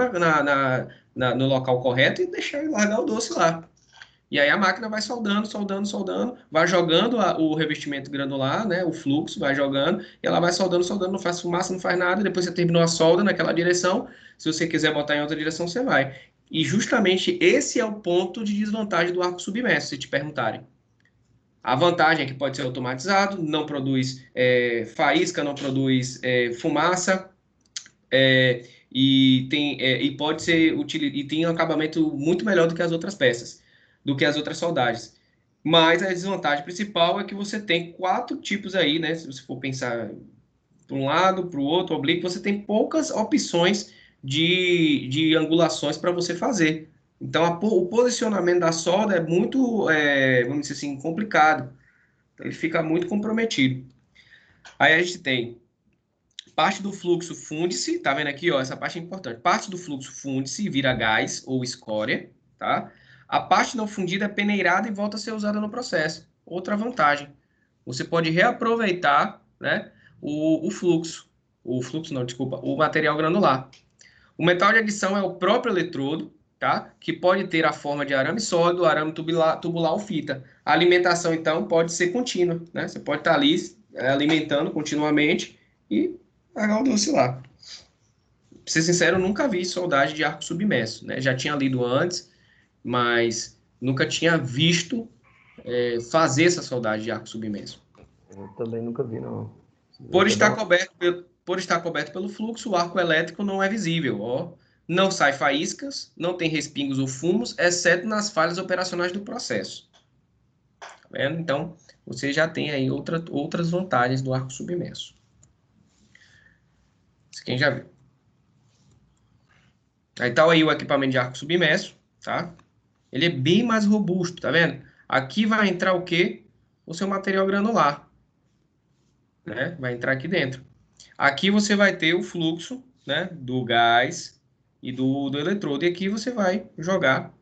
no local correto e deixar largar o doce lá. E aí a máquina vai soldando, soldando, soldando, vai jogando o revestimento granular, né, o fluxo, vai jogando, e ela vai soldando, soldando, não faz fumaça, não faz nada, depois você terminou a solda naquela direção, se você quiser botar em outra direção, você vai. E justamente esse é o ponto de desvantagem do arco submerso, se te perguntarem. A vantagem é que pode ser automatizado, não produz faísca, não produz fumaça, e pode ser e tem um acabamento muito melhor do que as outras peças, do que as outras soldagens. Mas a desvantagem principal é que você tem 4 tipos aí, né? Se você for pensar para um lado, para o outro, oblíquo, você tem poucas opções de angulações para você fazer. Então, o posicionamento da solda é muito, vamos dizer assim, complicado. Então, ele fica muito comprometido. Aí a gente tem parte do fluxo funde-se, tá vendo aqui, ó? Essa parte é importante. Parte do fluxo funde-se e vira gás ou escória, tá? A parte não fundida é peneirada e volta a ser usada no processo. Outra vantagem. Você pode reaproveitar, né, o fluxo. O fluxo não, desculpa, o material granular. O metal de adição é o próprio eletrodo, tá? Que pode ter a forma de arame sólido, arame tubular ou fita. A alimentação, então, pode ser contínua, né? Você pode estar ali alimentando continuamente e pagar o doce lá. Pra ser sincero, eu nunca vi soldagem de arco submerso, né? Já tinha lido antes, mas nunca tinha visto fazer essa soldagem de arco submerso. Eu também nunca vi, não. Por Até dá estar uma... coberto por estar coberto pelo fluxo, o arco elétrico não é visível, ó. Não sai faíscas, não tem respingos ou fumos, exceto nas falhas operacionais do processo. Tá vendo? Então, você já tem aí outras vantagens do arco submerso. Isso quem já viu. Aí tá aí o equipamento de arco submerso, tá? Ele é bem mais robusto, tá vendo? Aqui vai entrar o quê? O seu material granular, né? Vai entrar aqui dentro. Aqui você vai ter o fluxo, né, do gás e do eletrodo. E aqui você vai jogar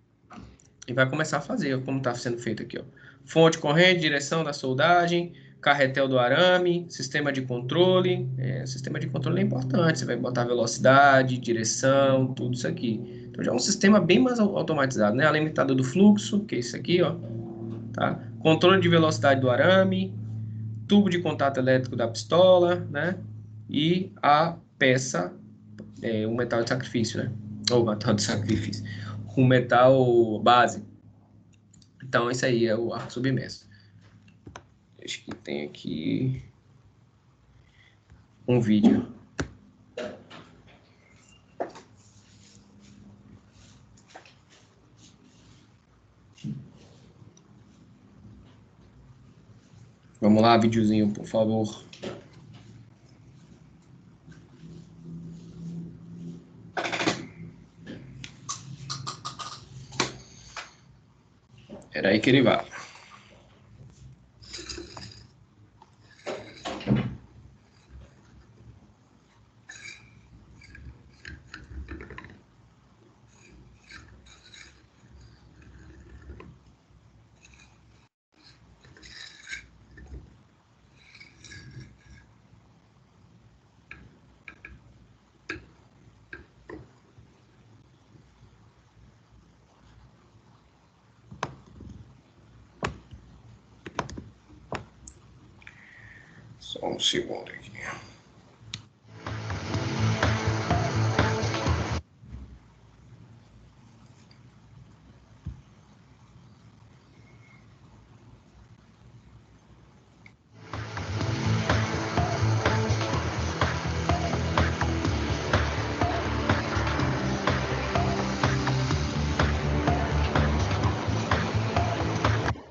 e vai começar a fazer, como está sendo feito aqui, ó. Fonte, corrente, direção da soldagem, carretel do arame, sistema de controle. Sistema de controle é importante. Você vai botar velocidade, direção, tudo isso aqui. Então já é um sistema bem mais automatizado, né? A limitador do fluxo, que é isso aqui, ó, tá? Controle de velocidade do arame, tubo de contato elétrico da pistola, né? E a peça, o metal de sacrifício, né? Ou metal de sacrifício, o metal base. Então, esse aí é o arco submerso. Acho que tem aqui um vídeo. Vamos lá, videozinho, por favor. Era aí que ele vai. Só um segundo aqui.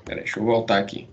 Peraí, deixa eu voltar aqui.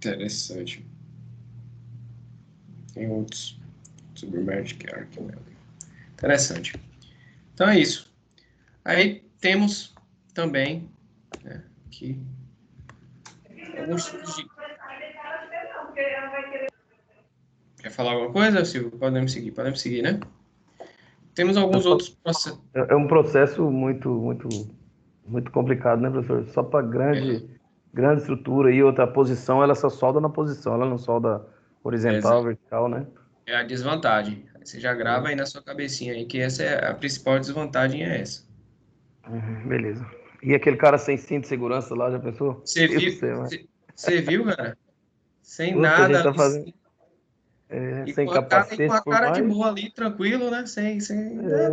Interessante. Tem outros sobre Magic Archimel. Interessante. Então é isso. Aí temos também, né, aqui alguns tipos de... Quer falar alguma coisa, Silvio? Podemos seguir, né? Temos alguns outros processos. É um processo muito complicado, né, professor? Só para grande estrutura e outra posição, ela só solda na posição, ela não solda horizontal, vertical, né? É a desvantagem. Aí você já grava aí na sua cabecinha aí que essa é a principal desvantagem, é essa. Beleza. E aquele cara sem cinto de segurança lá, já pensou? Você Deus do viu, céu, né? você viu, cara? Sem Puta, a gente nada tá ali, fazendo e sem com a cara, e com capacete a por cara de mais. boa ali, tranquilo, né?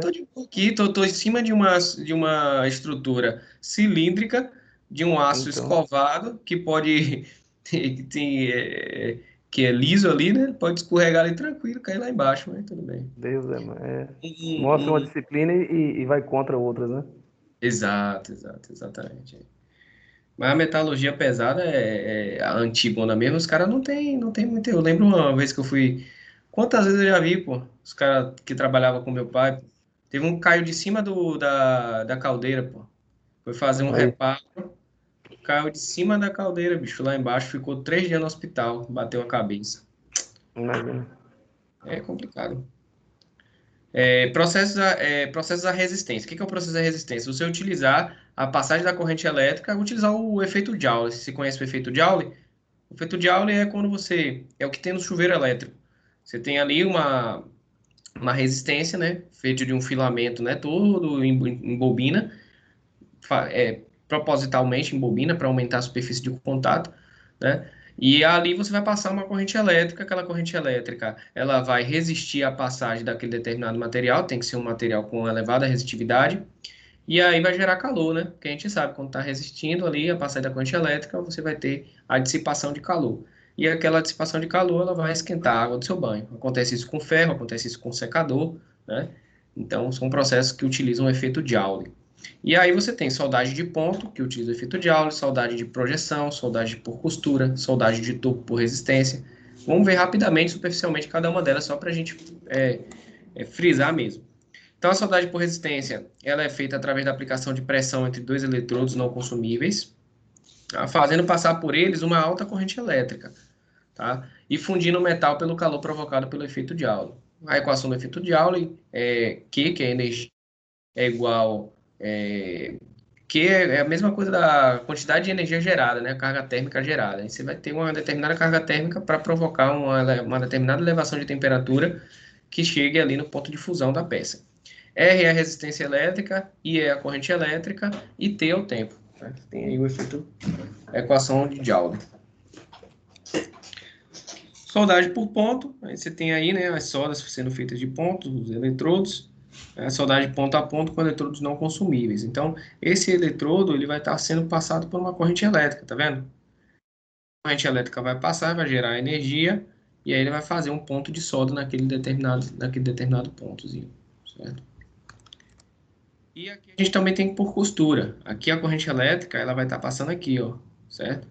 Tô de boa aqui, tô em cima de uma estrutura cilíndrica, de um aço Então, escovado, que pode, que é liso ali, né? Pode escorregar ali tranquilo, cair lá embaixo, mas tudo bem. Deus é, mano. Mostra uma Um- um- disciplina e vai contra outras, né? exatamente. Mas a metalurgia pesada é a antigona mesmo, os caras não tem muito. Eu lembro uma vez que eu fui. Quantas vezes eu já vi, pô, os caras que trabalhavam com meu pai, pô. Teve um que caiu de cima da caldeira, pô. Foi fazer um Aí, reparo, caiu de cima da caldeira, bicho, lá embaixo, ficou 3 dias no hospital, bateu a cabeça. imagina. É complicado. Processos da resistência. O que é o processo da resistência? Você utilizar a passagem da corrente elétrica, utilizar o efeito Joule. Você conhece o efeito Joule? O efeito Joule é quando você... É o que tem no chuveiro elétrico. Você tem ali uma resistência, né? Feita de um filamento, né? Todo em bobina. Propositalmente em bobina para aumentar a superfície de contato, né? E ali você vai passar uma corrente elétrica. Aquela corrente elétrica, ela vai resistir à passagem daquele determinado material. Tem que ser um material com elevada resistividade. E aí vai gerar calor, né? Porque a gente sabe, quando está resistindo ali a passagem da corrente elétrica, você vai ter a dissipação de calor. E aquela dissipação de calor, ela vai esquentar a água do seu banho. Acontece isso com ferro, acontece isso com secador, né? Então, são processos que utilizam o efeito Joule. E aí você tem soldagem de ponto, que utiliza o efeito Joule, soldagem de projeção, soldagem por costura, soldagem de topo por resistência. Vamos ver rapidamente, superficialmente, cada uma delas, só para a gente frisar mesmo. Então, a soldagem por resistência, ela é feita através da aplicação de pressão entre dois eletrodos não consumíveis, tá? Fazendo passar por eles uma alta corrente elétrica, tá? E fundindo o metal pelo calor provocado pelo efeito Joule. A equação do efeito Joule é Q, que é energia, é igual... que é a mesma coisa da quantidade de energia gerada, né? A carga térmica gerada. Aí você vai ter uma determinada carga térmica para provocar uma determinada elevação de temperatura que chegue ali no ponto de fusão da peça. R é a resistência elétrica, I é a corrente elétrica e T é o tempo. Né? Tem aí o efeito, a equação de Joule. Soldagem por ponto, aí você tem aí, né, as soldas sendo feitas de pontos, os eletrodos, a soldagem ponto a ponto com eletrodos não consumíveis. Então, esse eletrodo ele vai estar sendo passado por uma corrente elétrica, tá vendo? A corrente elétrica vai passar, vai gerar energia, e aí ele vai fazer um ponto de solda naquele determinado pontozinho, certo? E aqui a gente também tem por costura. Aqui a corrente elétrica, ela vai estar passando aqui, ó, certo?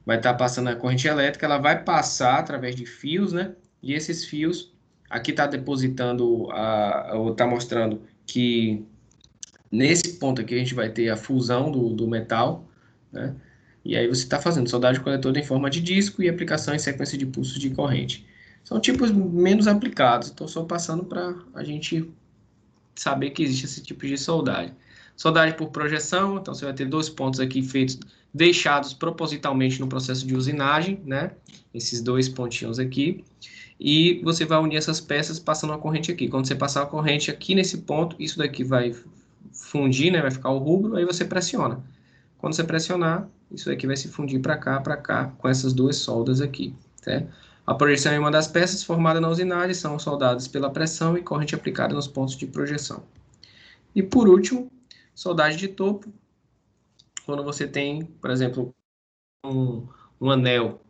Vai estar passando a corrente elétrica, ela vai passar através de fios, né? E esses fios, aqui está depositando, ou está mostrando que nesse ponto aqui a gente vai ter a fusão do metal, né? E aí você está fazendo soldagem coletora em forma de disco e aplicação em sequência de pulsos de corrente. São tipos menos aplicados, estou só passando para a gente saber que existe esse tipo de soldagem. Soldagem por projeção, então você vai ter dois pontos aqui feitos, deixados propositalmente no processo de usinagem, né? Esses dois pontinhos aqui. E você vai unir essas peças passando a corrente aqui. Quando você passar a corrente aqui nesse ponto, isso daqui vai fundir, né? Vai ficar o rubro, aí você pressiona. Quando você pressionar, isso daqui vai se fundir para cá, com essas duas soldas aqui, certo? A projeção é uma das peças formada na usinagem, são soldadas pela pressão e corrente aplicada nos pontos de projeção. E por último, soldagem de topo, quando você tem, por exemplo, um anel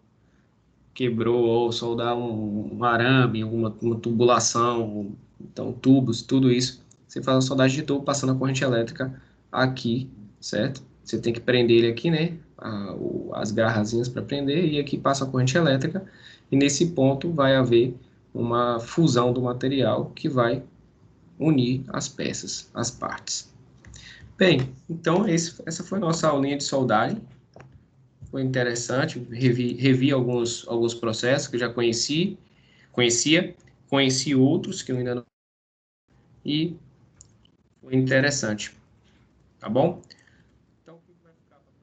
quebrou, ou soldar um arame, uma tubulação, então tubos, tudo isso, você faz a soldagem de topo passando a corrente elétrica aqui, certo? Você tem que prender ele aqui, né? as garrazinhas para prender, e aqui passa a corrente elétrica, e nesse ponto vai haver uma fusão do material que vai unir as peças, as partes. Bem, então essa foi a nossa aulinha de soldagem. Foi interessante, revi alguns processos que eu já conheci outros que eu ainda não, e foi interessante, tá bom? Então,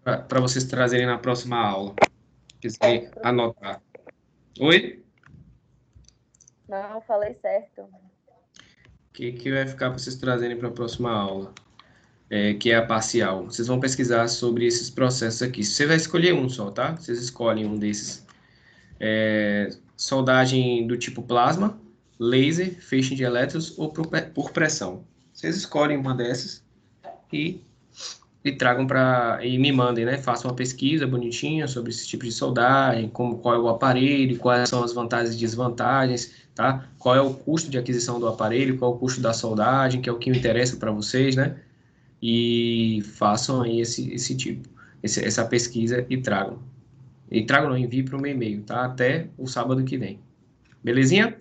para vocês trazerem na próxima aula, quiserem anotar. Oi? Não, falei certo. O que vai ficar para vocês trazerem para a próxima aula? Que é a parcial. Vocês vão pesquisar sobre esses processos aqui. Você vai escolher um só, tá? Vocês escolhem um desses. Soldagem do tipo plasma, laser, feixe de elétrons ou por pressão. Vocês escolhem uma dessas e tragam e me mandem, né? Façam uma pesquisa bonitinha sobre esse tipo de soldagem, qual é o aparelho, quais são as vantagens e desvantagens, tá? Qual é o custo de aquisição do aparelho, qual é o custo da soldagem, que é o que me interessa para vocês, né? E façam aí essa pesquisa e tragam. E tragam, não, envie para o meu e-mail, tá? Até o sábado que vem. Belezinha?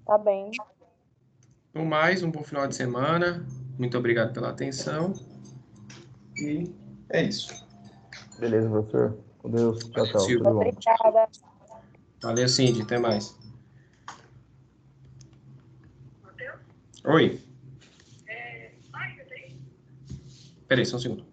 Tá bem. No mais, um bom final de semana. Muito obrigado pela atenção. E é isso. Beleza, professor. Com Deus. Tchau, Valeu, tchau. Silvio. Tudo bom. Obrigada. Valeu, Cindy. Até mais. Oi. Peraí, só um segundo.